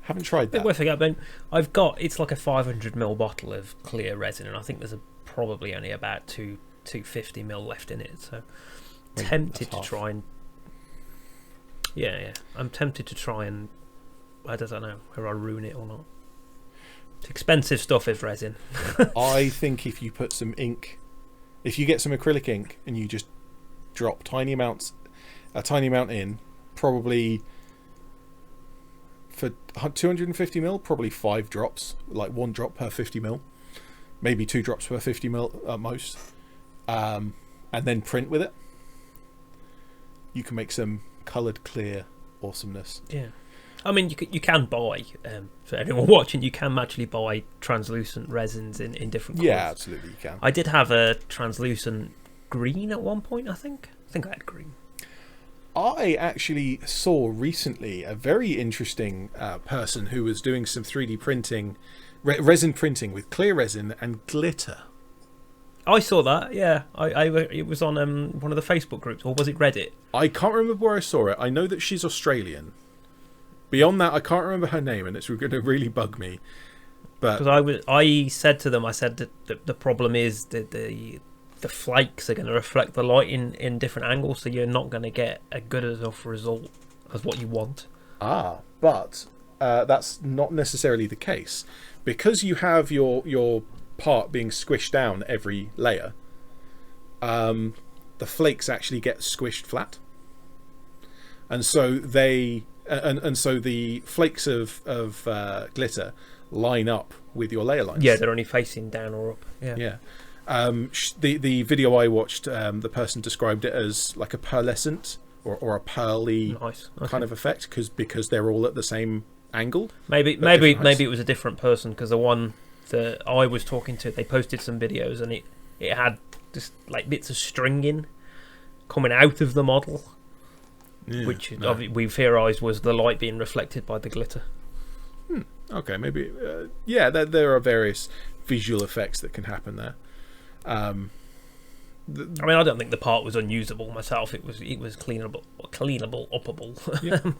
Haven't tried that. Worth it. It's like a 500ml bottle of clear resin, and I think there's probably only about 250ml left in it, so tempted to try and I'm tempted to try and I don't know whether I ruin it or not. It's expensive stuff is resin. I think if you put some ink, if you get some acrylic ink and you just drop a tiny amount in, probably for 250ml, probably 5 drops, like 1 drop per 50ml, maybe 2 drops per 50ml at most, and then print with it, you can make some coloured clear awesomeness. Yeah. I mean, you can buy, for anyone watching, you can actually buy translucent resins in different colours. Yeah, absolutely, you can. I did have a translucent green at one point, I think. I think I had green. I actually saw recently a very interesting person who was doing some 3D printing, resin printing with clear resin and glitter. I saw that, yeah. It was on one of the Facebook groups, or was it Reddit? I can't remember where I saw it. I know that she's Australian. Beyond that, I can't remember her name, and it's going to really bug me. Because I said to them, I said that the problem is that the flakes are going to reflect the light in different angles, so you're not going to get a good enough result as what you want. But that's not necessarily the case, because you have your part being squished down every layer. The flakes actually get squished flat, and so so the flakes of glitter line up with your layer lines. Yeah, they're only facing down or up. Yeah. The video I watched, the person described it as like a pearlescent or a pearly kind of effect, because they're all at the same angle. Maybe it was a different person, because the one that I was talking to, they posted some videos and it had just like bits of stringing coming out of the model. Yeah, which we theorised was the light being reflected by the glitter. Okay, maybe. Yeah, there are various visual effects that can happen there. I mean, I don't think the part was unusable myself. It was cleanable, upable. Yeah.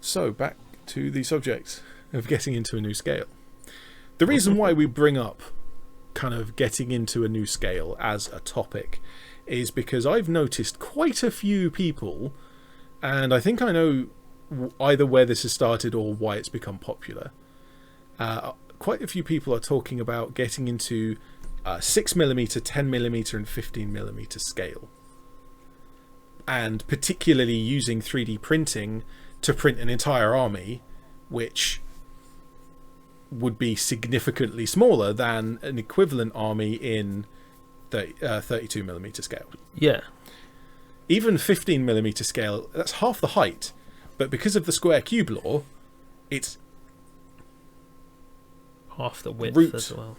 So back to the subject of getting into a new scale. The reason why we bring up kind of getting into a new scale as a topic is because I've noticed quite a few people, and I think I know either where this has started or why it's become popular. Quite a few people are talking about getting into 6mm, 10mm and 15mm scale, and particularly using 3D printing to print an entire army, which would be significantly smaller than an equivalent army in 32mm scale. Yeah. Even 15mm scale, that's half the height, but because of the square cube law, it's half the width root as well.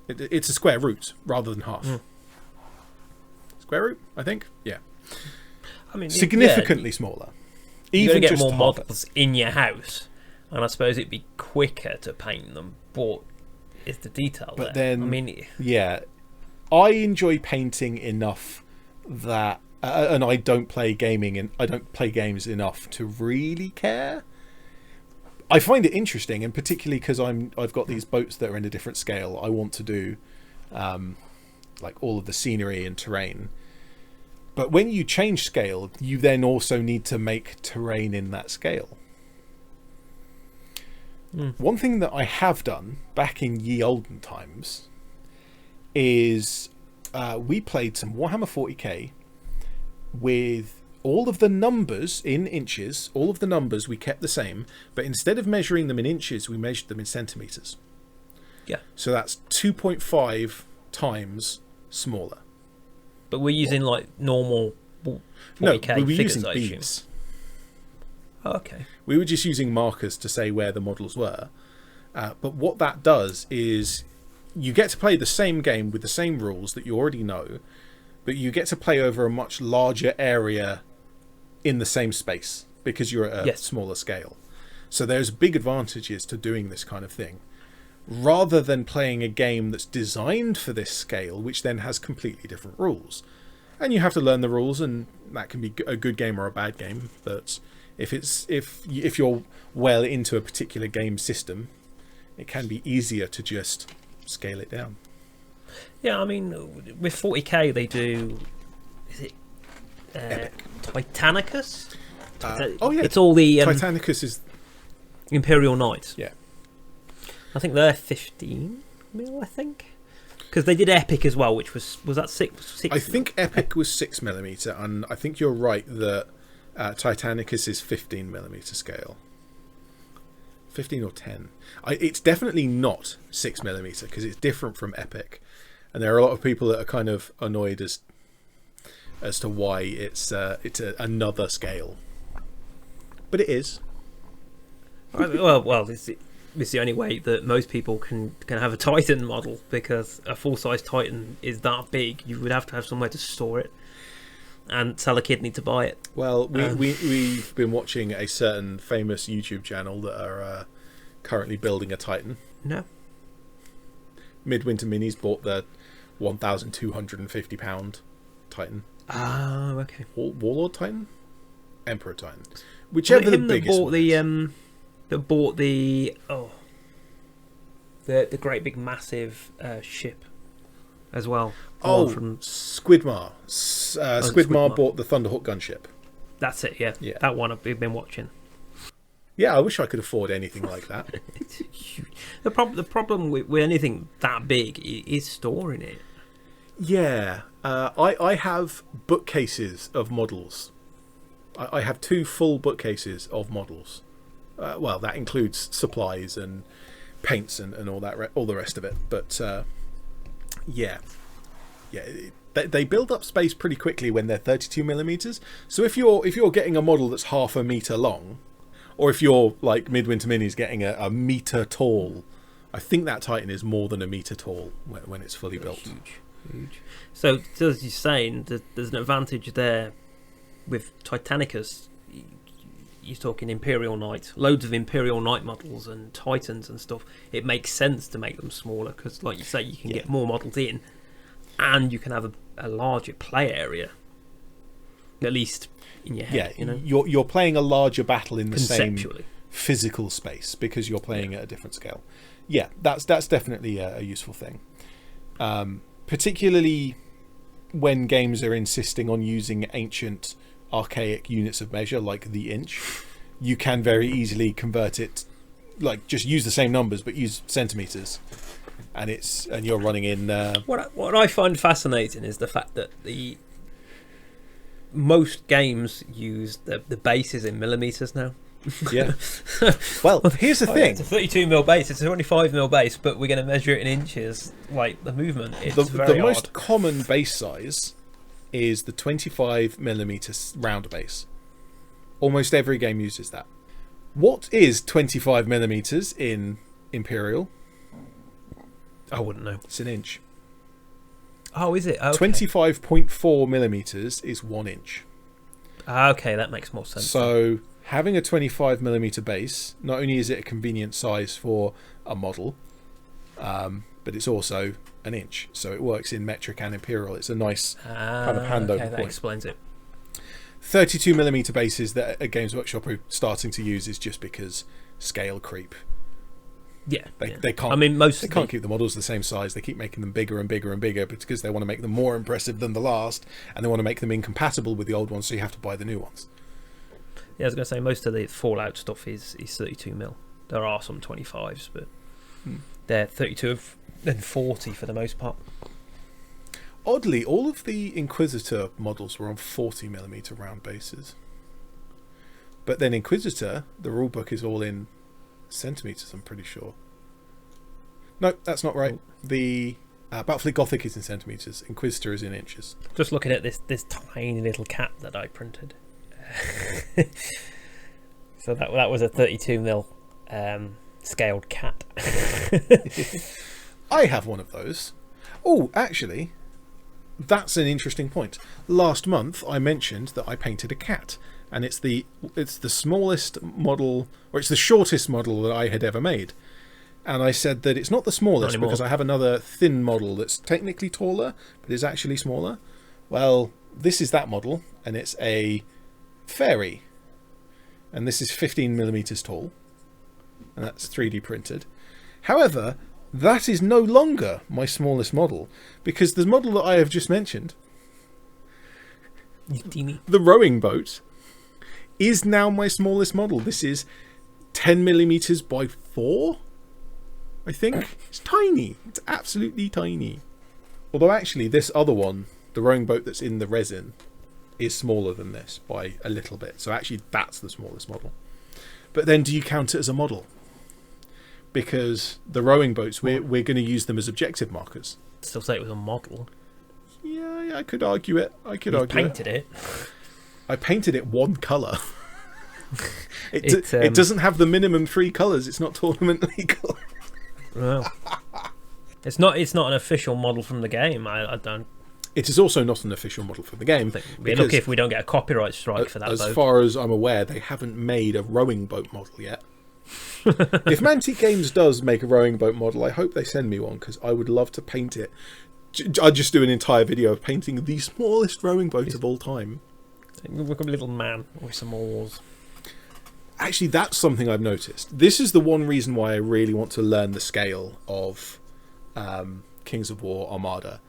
It's a square root rather than half. Square root, I think. Yeah. I mean, significantly smaller. You're going to get more half models in your house, and I suppose it'd be quicker to paint them, but it's the detail but there. Then, I mean, yeah, I enjoy painting enough that, and I don't play gaming, and I don't play games enough to really care. I find it interesting, and particularly because I've got these boats that are in a different scale. I want to do like all of the scenery and terrain. But when you change scale, you then also need to make terrain in that scale. One thing that I have done back in ye olden times is we played some Warhammer 40k with all of the numbers in inches. All of the numbers we kept the same, but instead of measuring them in inches, we measured them in centimeters. yeah. So that's 2.5 times smaller. But we're using like normal 40k No, we were figures, using I assume. beads. Oh, okay. We were just using markers to say where the models were. But what that does is you get to play the same game with the same rules that you already know, but you get to play over a much larger area in the same space because you're at a smaller scale. So there's big advantages to doing this kind of thing, rather than playing a game that's designed for this scale, which then has completely different rules. And you have to learn the rules, and that can be a good game or a bad game. But if you're well into a particular game system, it can be easier to just scale it down. Yeah, I mean, with 40k they do. Is it Epic. Titanicus? Oh yeah, it's all the Titanicus is Imperial Knights. Yeah, I think they're 15 mil. I think because they did Epic as well, which was that 6. I think Epic was 6mm, and I think you're right that Titanicus is 15mm scale. 15 or 10. It's definitely not 6mm because it's different from Epic, and there are a lot of people that are kind of annoyed as to why it's another scale, but it is. Well, it's the only way that most people can have a Titan model, because a full-size Titan is that big. You would have to have somewhere to store it, and tell a kid need to buy it. Well, we've been watching a certain famous YouTube channel that are currently building a Titan. No. Midwinter Minis bought the £1,250 Titan. Oh, okay. Warlord Titan? Emperor Titan. Whichever the biggest one is. That bought the great big massive ship as well. From Squidmar. Squidmar bought the Thunderhawk gunship. That's it. Yeah. That one I've been watching. Yeah, I wish I could afford anything like that. It's huge. The problem with anything that big is storing it. Yeah, I have bookcases of models. I have 2 full bookcases of models. Well, that includes supplies and paints and all that, all the rest of it. But they build up space pretty quickly when they're 32mm. So if you're getting a model that's half a meter long, or if you're like Midwinter Minis getting a meter tall, I think that Titan is more than a meter tall when it's fully built. Huge. So as you're saying, there's an advantage there with Titanicus. you're talking Imperial Knight, loads of Imperial Knight models and Titans and stuff, it makes sense to make them smaller because, like you say, you can get more models in, and you can have a larger play area. At least in your head, you know. You're playing a larger battle in the same physical space because you're playing at a different scale. Yeah, that's definitely a useful thing. Particularly when games are insisting on using ancient, archaic units of measure like the inch, you can very easily convert it, like just use the same numbers but use centimeters, and you're running in. What I find fascinating is the fact that most games use the bases in millimeters now. Yeah. Well, here's the thing. It's a 32mm base. It's a 25mm base, but we're going to measure it in inches. Like the movement, it's very the odd. most common base size is the 25mm round base. Almost every game uses that. What is 25mm in Imperial? I wouldn't know. It's an inch. Oh, is it? Okay. 25.4mm is 1 inch. Okay, that makes more sense. So having a 25mm base, not only is it a convenient size for a model, but it's also an inch. So it works in metric and imperial. It's a nice kind of handover point. That explains it. 32mm bases that a Games Workshop are starting to use is just because scale creep. Yeah, they can't. I mean, they can't keep the models the same size. They keep making them bigger and bigger and bigger because they want to make them more impressive than the last, and they want to make them incompatible with the old ones, so you have to buy the new ones. Yeah, I was going to say most of the Fallout stuff is 32mm. There are some 25s, but they're 32 and 40 for the most part. Oddly, all of the Inquisitor models were on 40mm round bases, but then Inquisitor, the rulebook is all in centimeters, I'm pretty sure. No, that's not right. The Battlefield Gothic is in centimeters. Inquisitor is in inches. Just looking at this tiny little cat that I printed. So that was a 32mm scaled cat. I have one of those. Oh, actually, that's an interesting point. Last month I mentioned that I painted a cat, and it's the smallest model, or it's the shortest model that I had ever made. And I said that it's not the smallest because I have another thin model that's technically taller, but is actually smaller. Well, this is that model, and it's a fairy. And this is 15mm tall, and that's 3D printed. However, that is no longer my smallest model, because the model that I have just mentioned, the rowing boat, is now my smallest model. This is 10mm by 4, I think. It's tiny. It's absolutely tiny. Although actually this other one, the rowing boat that's in the resin, is smaller than this by a little bit. So actually that's the smallest model. But then do you count it as a model? Because the rowing boats, we're going to use them as objective markers. Still say it was a model. Yeah, I could argue it. You painted it. I painted it one colour. It doesn't have the minimum 3 colours. It's not tournament legal. Well, it's not an official model from the game. I don't. It is also not an official model for the game. We're lucky if we don't get a copyright strike for that. As far as I'm aware, they haven't made a rowing boat model yet. If Mantic Games does make a rowing boat model, I hope they send me one, because I would love to paint it. I'd just do an entire video of painting the smallest rowing boat of all time. Look at a little man with some oars. Actually, that's something I've noticed. This is the one reason why I really want to learn the scale of Kings of War Armada.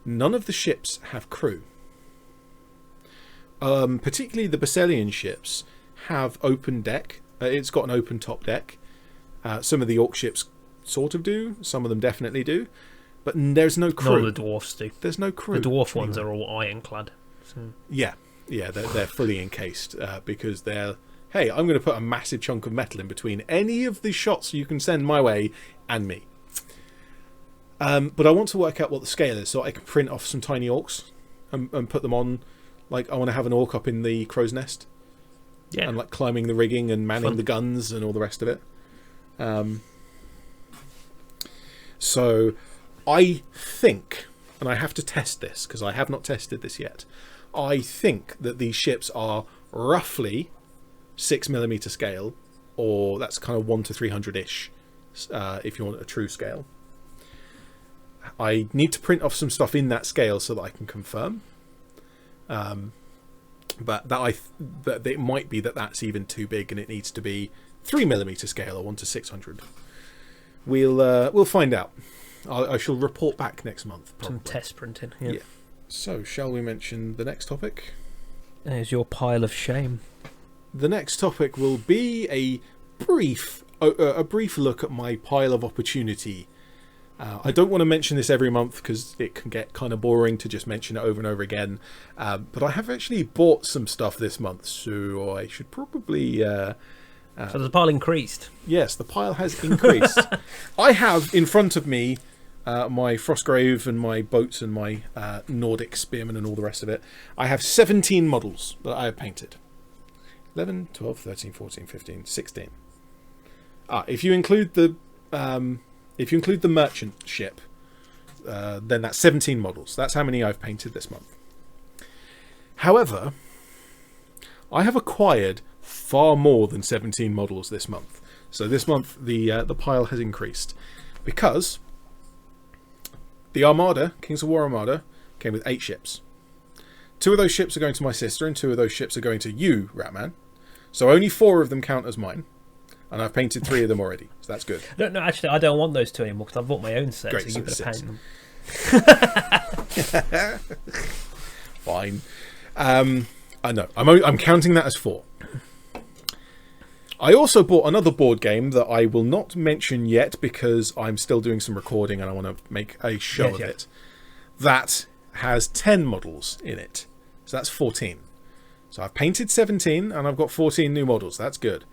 None of the ships have crew. Particularly the Besselian ships have open deck. It's got an open top deck. Some of the Orc ships sort of do. Some of them definitely do. But there's no crew. No, the dwarfs do. There's no crew. The dwarf ones are all ironclad. So. Yeah, they're fully encased because they're, hey, I'm going to put a massive chunk of metal in between any of the shots you can send my way and me. But I want to work out what the scale is so I can print off some tiny orcs and put them on. Like, I want to have an orc up in the crow's nest. Yeah. And like climbing the rigging and manning the guns and all the rest of it. So I think, and I have to test this because I have not tested this yet, I think that these ships are roughly 6mm scale, or that's kind of 1 to 300-ish if you want a true scale. I need to print off some stuff in that scale so that I can confirm. But that it might be that that's even too big and it needs to be 3mm scale or 1 to 600. We'll find out. I shall report back next month. Probably. Some test printing. Yeah. So, shall we mention the next topic? There's your pile of shame. The next topic will be a brief look at my pile of opportunity. I don't want to mention this every month because it can get kind of boring to just mention it over and over again. But I have actually bought some stuff this month, so I should probably... so the pile increased? Yes, the pile has increased. I have in front of me my Frostgrave and my boats and my Nordic Spearmen and all the rest of it. I have 17 models that I have painted. 11, 12, 13, 14, 15, 16. If you include the merchant ship, then that's 17 models. That's how many I've painted this month. However, I have acquired far more than 17 models this month. So this month the pile has increased because the Armada, Kings of War Armada, came with 8 ships. 2 of those ships are going to my sister, and 2 of those ships are going to you, Ratman. So only 4 of them count as mine. And I've painted 3 of them already, so that's good. No, actually, I don't want those 2 anymore because I've bought my own set. Great, so you better paint them. Fine. I know. I'm counting that as 4. I also bought another board game that I will not mention yet because I'm still doing some recording and I want to make a show of it. That has 10 models in it, so that's 14. So I've painted 17 and I've got 14 new models. That's good.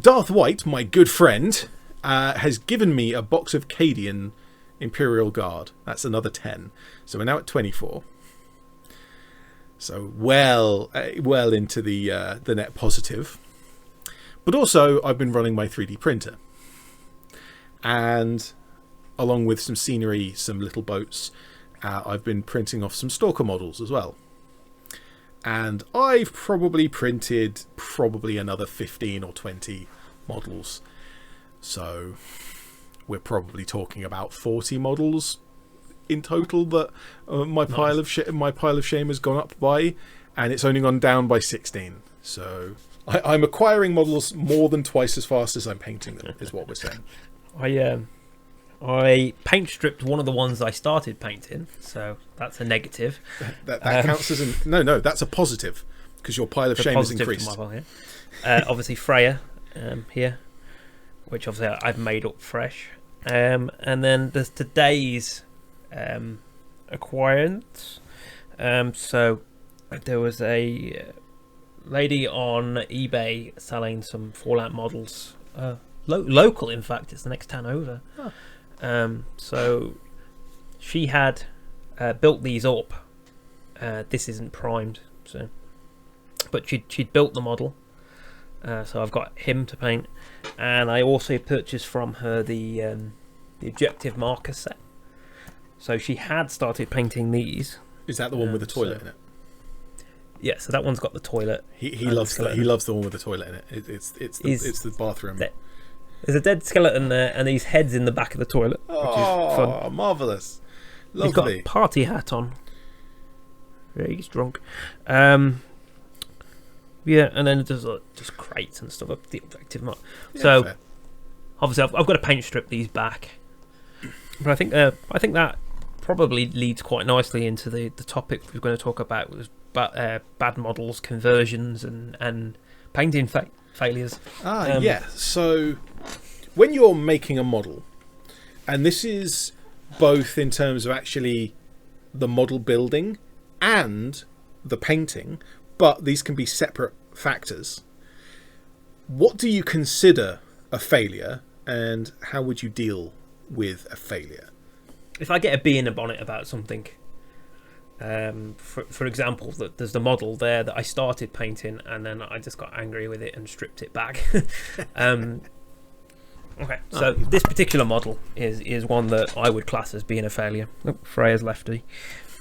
Darth White, my good friend, has given me a box of Cadian Imperial Guard. That's another 10. So we're now at 24. So well into the net positive. But also, I've been running my 3D printer. And along with some scenery, some little boats, I've been printing off some Stalker models as well. And I've probably printed another 15 or 20 models. So we're probably talking about 40 models in total that my pile of shame has gone up by, and it's only gone down by 16. So I'm acquiring models more than twice as fast as I'm painting them, is what we're saying. I paint stripped one of the ones I started painting, so that's a negative. That counts as no, that's a positive because your pile of shame has increased. Obviously Freya here, which obviously I've made up fresh, and then there's today's acquirement. So there was a lady on eBay selling some Fallout models, local in fact. It's the next town over. Oh. So she had built these up. This isn't primed, so but she'd built the model. So I've got him to paint, and I also purchased from her the objective marker set. So she had started painting these. Is that the one with the toilet in it? Yeah, so that one's got the toilet. He loves the one with the toilet in it. It's the bathroom. There's a dead skeleton there, and these heads in the back of the toilet, which is fun. Marvellous. Lovely. He's got a party hat on. Yeah, he's drunk. Yeah, and then there's just crates and stuff up the objective mark. Yeah, so fair. obviously I've got to paint strip these back, but I think that probably leads quite nicely into the topic we're going to talk about, was bad models, conversions, and painting failures. Yeah. So when you're making a model, and this is both in terms of actually the model building and the painting, but these can be separate factors. What do you consider a failure, and how would you deal with a failure? If I get a bee in a bonnet about something, for example, that there's the model there that I started painting and then I just got angry with it and stripped it back. Okay, so this particular model is one that I would class as being a failure. Oh, Freya's lefty.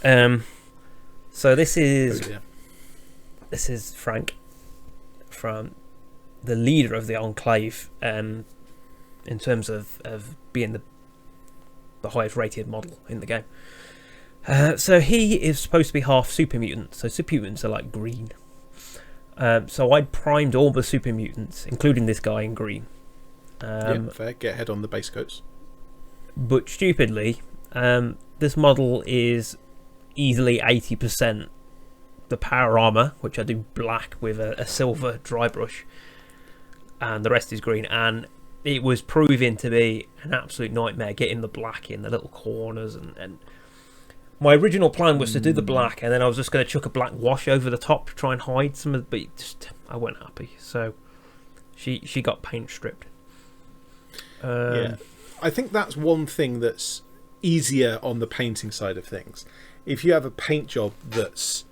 So this is Frank from the leader of the Enclave in terms of being the highest rated model in the game. So he is supposed to be half super mutant. So super mutants are like green. So I'd primed all the super mutants, including this guy in green. Fair. Get ahead on the base coats. But stupidly, this model is easily 80% the power armor, which I do black with a silver dry brush, and the rest is green. And it was proving to be an absolute nightmare getting the black in the little corners. And my original plan was to do the black, and then I was just going to chuck a black wash over the top to try and hide some of the, but I wasn't happy. So she got paint stripped. Yeah, I think that's one thing that's easier on the painting side of things. If you have a paint job that's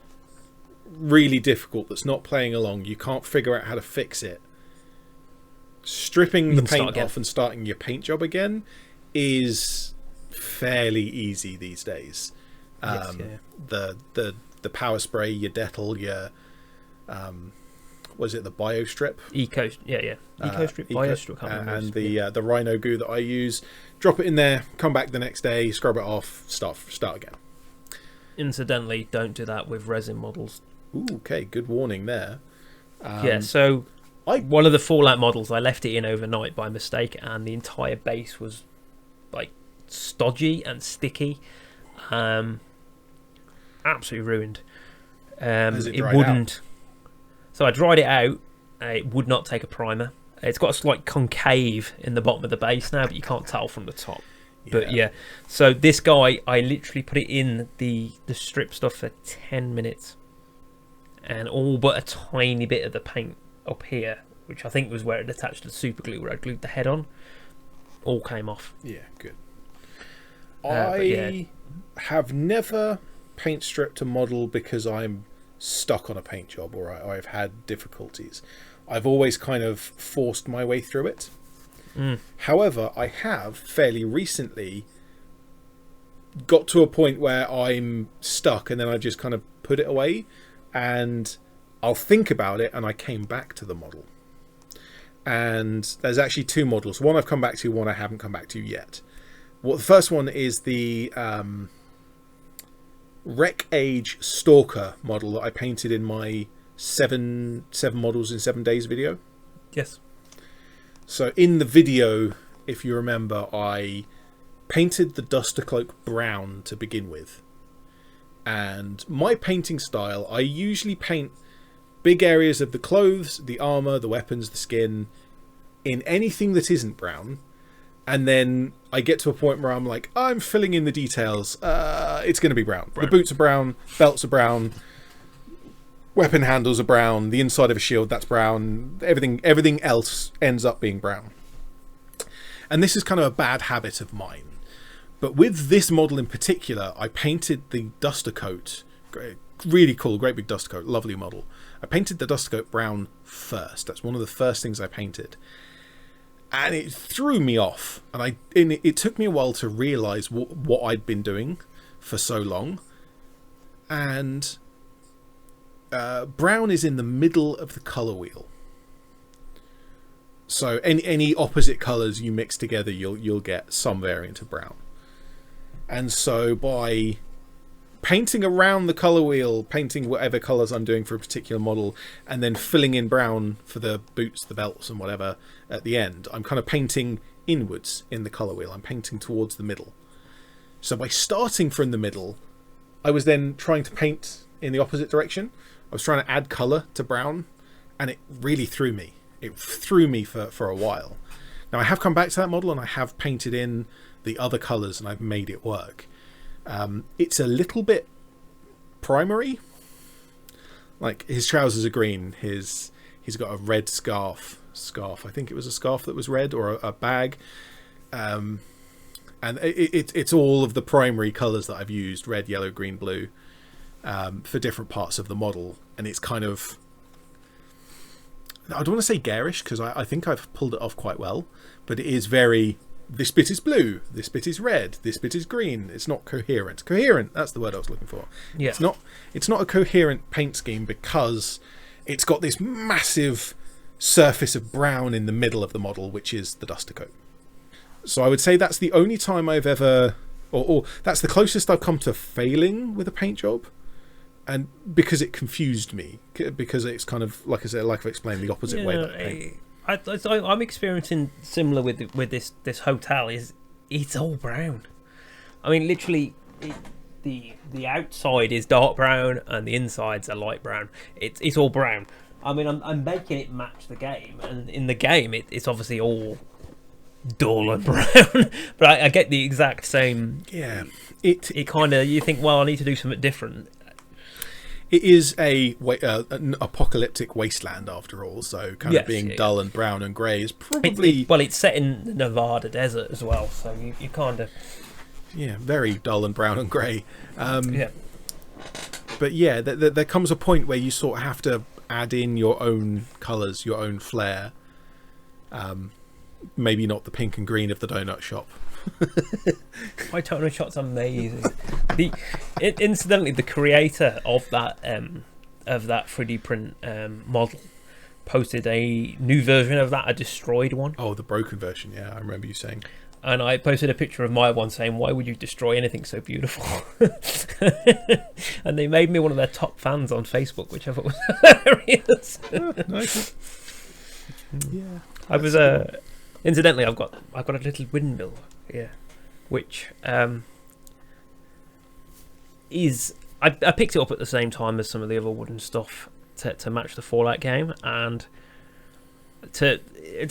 really difficult, that's not playing along, you can't figure out how to fix it, stripping the paint off and starting your paint job again is fairly easy these days. Yes, yeah. The power spray, your Dettol, your was it the Bio Strip? Eco Strip, Bio Strip, and the Rhino goo that I use. Drop it in there, come back the next day, scrub it off, start again. Incidentally, don't do that with resin models. Ooh, okay, good warning there. So one of the Fallout models, I left it in overnight by mistake, and the entire base was like stodgy and sticky. Absolutely ruined. It wouldn't out? So I dried it out. It would not take a primer. It's got a slight concave in the bottom of the base now, but you can't tell from the top. But yeah, so this guy, I literally put it in the strip stuff for 10 minutes, and all but a tiny bit of the paint up here, which I think was where it attached to the super glue, where I glued the head on, all came off. Yeah, good. I have never paint stripped a model because I'm stuck on a paint job or I've had difficulties. I've always kind of forced my way through it. However, I have fairly recently got to a point where I'm stuck, and then I just kind of put it away and I'll think about it, and I came back to the model. And there's actually two models. One I've come back to, one I haven't come back to yet. Well, the first one is the Rec Age Stalker model that I painted in my seven models in 7 days video. Yes. So in the video, if you remember, I painted the Duster Cloak brown to begin with. And my painting style, I usually paint big areas of the clothes, the armor, the weapons, the skin, in anything that isn't brown. And then I get to a point where I'm like, I'm filling in the details. It's going to be brown. The boots are brown, belts are brown, weapon handles are brown, the inside of a shield, that's brown. Everything else ends up being brown. And this is kind of a bad habit of mine. But with this model in particular, I painted the duster coat. Really cool, great big duster coat, lovely model. I painted the duster coat brown first. That's one of the first things I painted. And it threw me off. And it took me a while to realise what I'd been doing for so long. And brown is in the middle of the colour wheel. So any opposite colours you mix together, you'll get some variant of brown. And so by painting around the colour wheel, painting whatever colours I'm doing for a particular model, and then filling in brown for the boots, the belts and whatever at the end, I'm kind of painting inwards in the colour wheel. I'm painting towards the middle. So by starting from the middle, I was then trying to paint in the opposite direction. I was trying to add colour to brown, and it really threw me. It threw me for a while. Now I have come back to that model and I have painted in the other colours and I've made it work. It's a little bit primary. Like his trousers are green. He's got a red scarf. I think it was a scarf that was red, or a bag. And it's all of the primary colours that I've used: red, yellow, green, blue, for different parts of the model. And it's kind of, I don't want to say garish, because I think I've pulled it off quite well, but it is very, this bit is blue, this bit is red, this bit is green. It's not coherent. Coherent, that's the word I was looking for. Yeah. It's not a coherent paint scheme because it's got this massive surface of brown in the middle of the model, which is the duster coat. So I would say that's the only time I've ever, or that's the closest I've come to failing with a paint job. And because it confused me, because it's kind of, like I said, like I've explained, the opposite way that I paint. I'm experiencing similar with this hotel. It's all brown. I mean, literally, the outside is dark brown and the insides are light brown. It's all brown. I mean, I'm making it match the game, and in the game, it's obviously all dull and brown. But I get the exact same. Yeah, it kind of, you think, well, I need to do something different. It is an apocalyptic wasteland after all, so kind of being dull and brown and grey is probably... it's set in the Nevada desert as well, so you kind of... Yeah, very dull and brown and grey. But yeah, there comes a point where you sort of have to add in your own colours, your own flair. Maybe not the pink and green of the donut shop. My donut shop's amazing. Incidentally, the creator of that 3D print model posted a new version of that, a destroyed one. Oh, the broken version, yeah, I remember you saying. And I posted a picture of my one saying, why would you destroy anything so beautiful? And they made me one of their top fans on Facebook, which I thought was hilarious. Oh, nice. Yeah. I was incidentally, I've got a little windmill here, which is I picked it up at the same time as some of the other wooden stuff to match the Fallout game, and to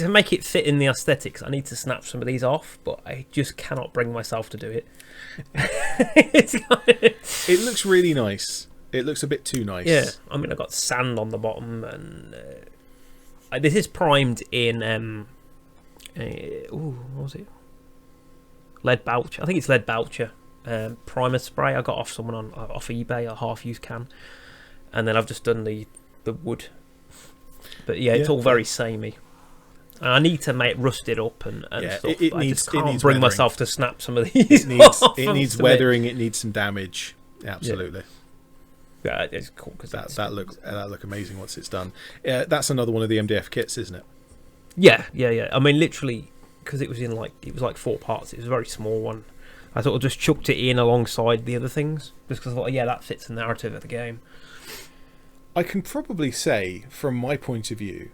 make it fit in the aesthetics, I need to snap some of these off, but I just cannot bring myself to do it. It looks really nice. It looks a bit too nice. Yeah, I mean, I've got sand on the bottom, and this is primed in what was it? Lead Belcher. I think it's Lead Belcher primer spray. I got off someone off eBay, a half-used can, and then I've just done the wood. But yeah, it's all very samey. And I need to rust it up and stuff. I just can't bring myself to snap some of these. It needs weathering. It needs some damage. Absolutely. Yeah, it's cool because that look amazing once it's done. That's another one of the MDF kits, isn't it? Yeah. I mean, literally, because it was like 4 parts. It was a very small one. I sort of just chucked it in alongside the other things just because I thought, that fits the narrative of the game. I can probably say, from my point of view,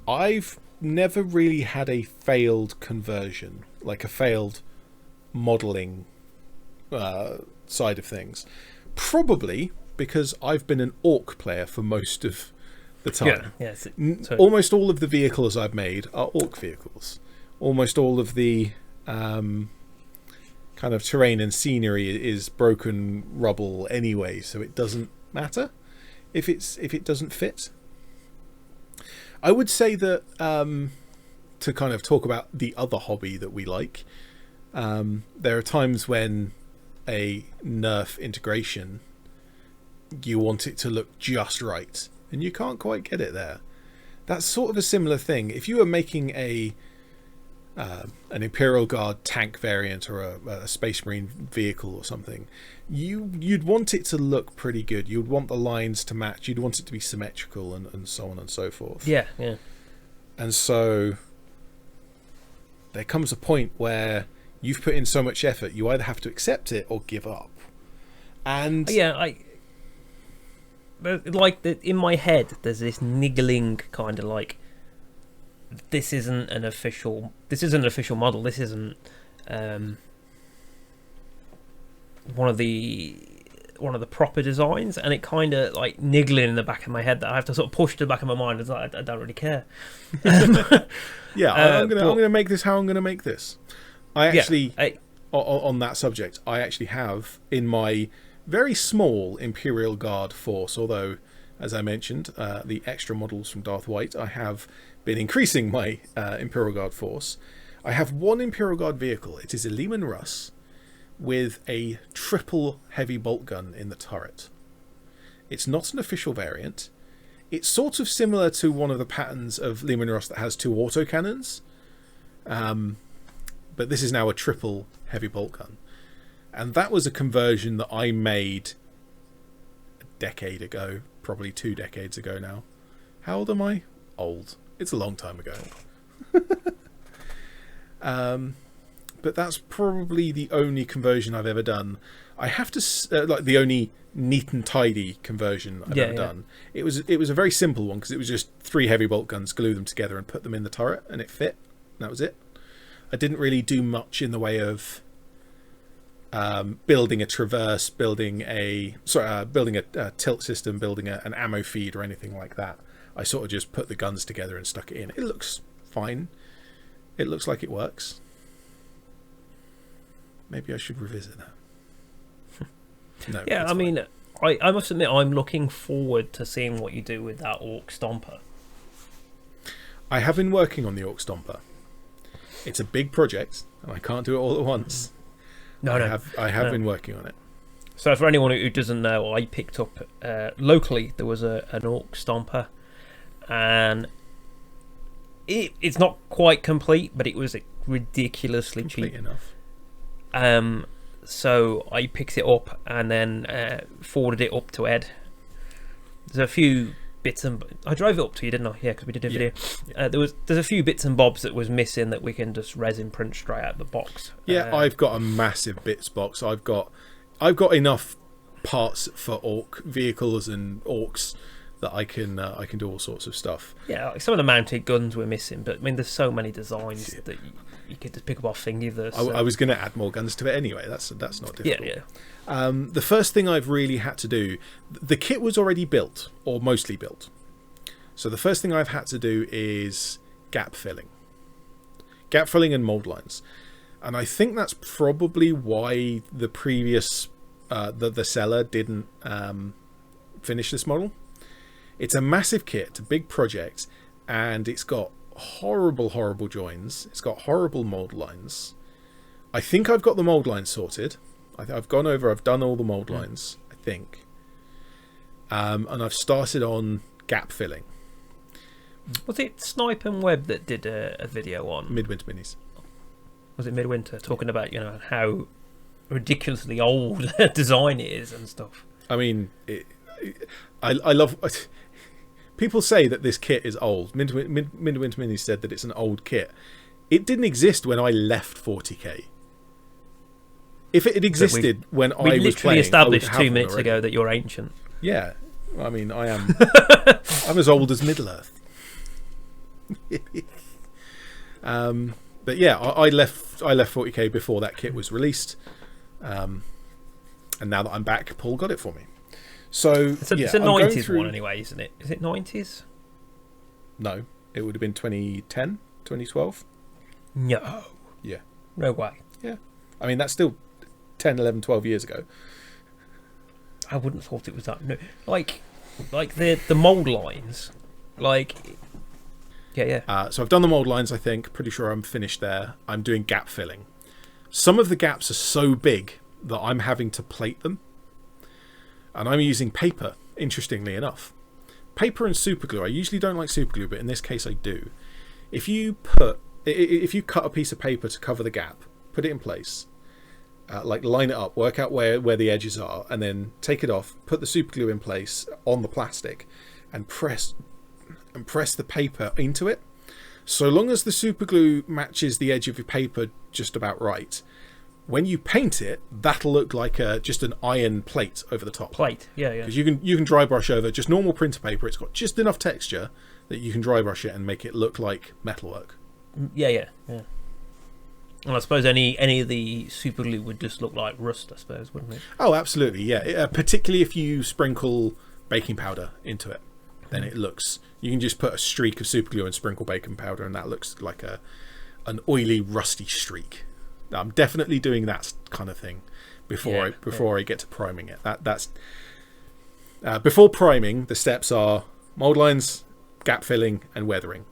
I've never really had a failed conversion, like a failed modelling side of things. Probably because I've been an orc player for most of the time. Almost all of the vehicles I've made are orc vehicles. Almost all of the kind of terrain and scenery is broken rubble anyway, so it doesn't matter if it doesn't fit. I would say that to kind of talk about the other hobby that we like, there are times when a Nerf integration, you want it to look just right and you can't quite get it there. That's sort of a similar thing. If you were making an Imperial Guard tank variant or a Space Marine vehicle or something, you'd want it to look pretty good. You'd want the lines to match. You'd want it to be symmetrical and so on and so forth. Yeah. And so there comes a point where you've put in so much effort, you either have to accept it or give up. And in my head, there's this niggling kind of like, this isn't an official model. This isn't one of the proper designs, and it kind of like niggling in the back of my head that I have to sort of push to the back of my mind. It's like, I don't really care. I'm gonna make this how I'm gonna make this. On that subject, I actually have in my very small Imperial Guard force, although, as I mentioned, the extra models from Darth White, I have been increasing my Imperial Guard force. I have one Imperial Guard vehicle. It is a Lehman Russ with a triple heavy bolt gun in the turret. It's not an official variant. It's sort of similar to one of the patterns of Lehman Russ that has 2 autocannons. But this is now a triple heavy bolt gun. And that was a conversion that I made a decade ago, probably 2 decades ago now. How old am I? Old. It's a long time ago. But that's probably the only conversion I've ever done. I have to like the only neat and tidy conversion I've ever done. It was a very simple one because it was just 3 heavy bolt guns, glue them together and put them in the turret, and it fit. That was it. I didn't really do much in the way of building a traverse, building a tilt system, building an ammo feed or anything like that. I sort of just put the guns together and stuck it in. It looks fine. It looks like it works. Maybe I should revisit that. No. Yeah, I mean, I must admit, I'm looking forward to seeing what you do with that Orc Stomper. I have been working on the Orc Stomper. It's a big project, and I can't do it all at once. I have been working on it. So for anyone who doesn't know, I picked up locally. There was an Orc Stomper, and it's not quite complete, but it was ridiculously Complete cheap enough. So I picked it up and then forwarded it up to Ed. There's a few bits and I drove it up to you, didn't I? Yeah, because we did a video. Yeah. There's a few bits and bobs that was missing that we can just resin print straight out of the box. Yeah, I've got a massive bits box. I've got enough parts for orc vehicles and orcs that I can do all sorts of stuff. Yeah, like some of the mounted guns were missing, but I mean, there's so many designs that you could just pick up off Thingiverse. I was going to add more guns to it anyway. That's not difficult. Yeah. The first thing I've really had to do, the kit was already built or mostly built. So the first thing I've had to do is gap filling and mold lines, and I think that's probably why the previous the seller didn't finish this model. It's a massive kit, it's a big project, and it's got horrible joins. It's got horrible mold lines. I think I've got the mold lines sorted. I've gone over, I've done all the mold lines, I think. And I've started on gap filling. Was it Snipe and Webb that did a video on Midwinter Minis? Was it Midwinter talking about how ridiculously old design it is and stuff? I mean, I love. People say that this kit is old. Midwinter Minis said that it's an old kit. It didn't exist when I left 40k. If it had existed when I was playing, we literally established 2 minutes already. ago that you're ancient. Yeah, I mean, I am. I'm as old as Middle Earth. But yeah, I left 40k before that kit was released, and now that I'm back, Paul got it for me. So it's a 90s one anyway, isn't it? Is it 90s? No, it would have been 2010, 2012. No. Yeah. No way. Yeah. I mean, that's still 10, 11, 12 years ago. I wouldn't have thought it was that. No. Like the mold lines. Yeah. So I've done the mold lines, I think. Pretty sure I'm finished there. I'm doing gap filling. Some of the gaps are so big that I'm having to plate them. And I'm using paper, interestingly enough. Paper and superglue. I usually don't like superglue, but in this case I do. If you cut a piece of paper to cover the gap, put it in place, line it up, work out where the edges are, and then take it off, put the superglue in place on the plastic, and press the paper into it. So long as the superglue matches the edge of your paper just about right, when you paint it, that'll look like just an iron plate over the top. Yeah. Because you can dry brush over just normal printer paper. It's got just enough texture that you can dry brush it and make it look like metalwork. Yeah. And I suppose any of the super glue would just look like rust, I suppose, wouldn't it? Oh, absolutely, yeah. Particularly if you sprinkle baking powder into it, then it looks. You can just put a streak of super glue and sprinkle baking powder, and that looks like an oily, rusty streak. I'm definitely doing that kind of thing before I get to priming it. That's before priming. The steps are mold lines, gap filling, and weathering.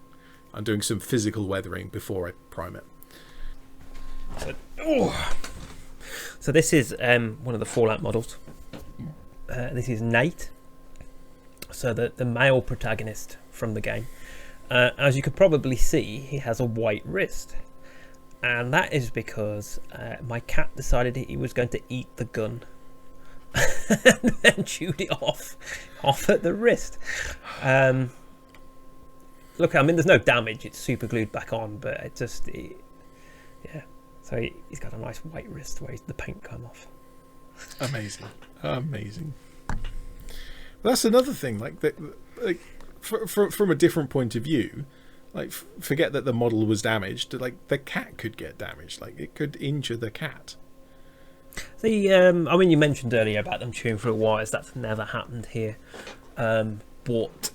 I'm doing some physical weathering before I prime it. So this is one of the Fallout models. This is Nate, so the male protagonist from the game. As you could probably see, he has a white wrist. And that is because my cat decided he was going to eat the gun and then chewed it off at the wrist. look, I mean, there's no damage. It's super glued back on, but it just, yeah. So he's got a nice white wrist where the paint come off. Amazing, amazing. That's another thing. Like, from a different point of view, like, forget that the model was damaged. Like, the cat could get damaged. Like, it could injure the cat. I mean, you mentioned earlier about them chewing through wires. That's never happened here. But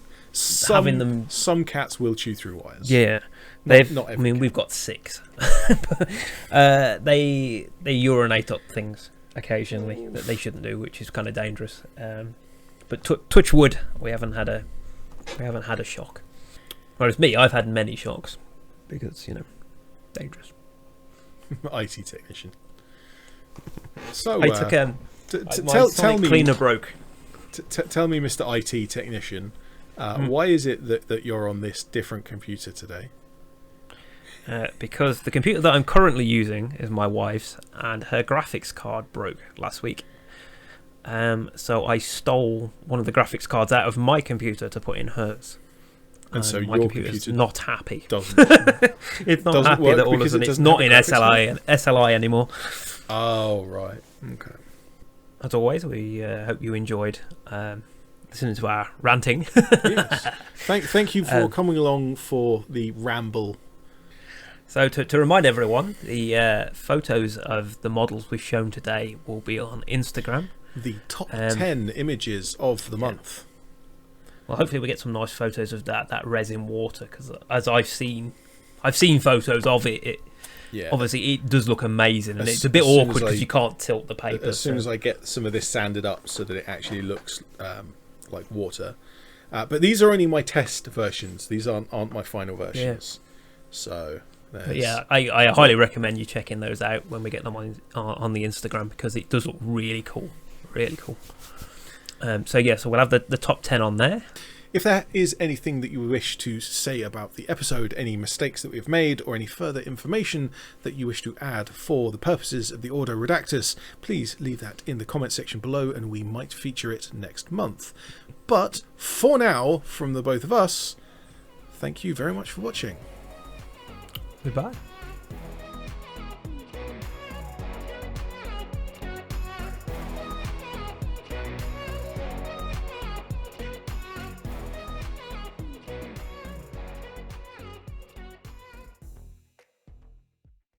having them, some cats will chew through wires. Yeah, not every I mean, cat. we've got 6. They urinate up things occasionally that they shouldn't do, which is kind of dangerous. But touch wood, we haven't had a shock. Whereas me, I've had many shocks because, you know, dangerous. IT technician. So I took tell me, cleaner broke. Tell me, Mr. IT technician, why is it that you're on this different computer today? Because the computer that I'm currently using is my wife's, and her graphics card broke last week. So I stole one of the graphics cards out of my computer to put in hers. And so my your computer's computer not happy. It's not happy that all of a sudden it's not in SLI anymore. Oh, right. Okay. As always, we hope you enjoyed listening to our ranting. Yes. Thank you for coming along for the ramble. So to remind everyone, the photos of the models we've shown today will be on Instagram. The top 10 images of the month. Well, hopefully we get some nice photos of that resin water, because as I've seen photos of it. Obviously it does look amazing, and it's a bit awkward because you can't tilt the paper. As soon as I get some of this sanded up so that it actually looks like water. But these are only my test versions. These aren't my final versions. Yeah. So, but yeah, I highly recommend you checking those out when we get them on the Instagram, because it does look really cool. Really cool. So we'll have the top 10 on there. If there is anything that you wish to say about the episode, any mistakes that we've made, or any further information that you wish to add for the purposes of the Ordo Redactus, please leave that in the comment section below, and we might feature it next month. But for now, from the both of us, thank you very much for watching. Goodbye.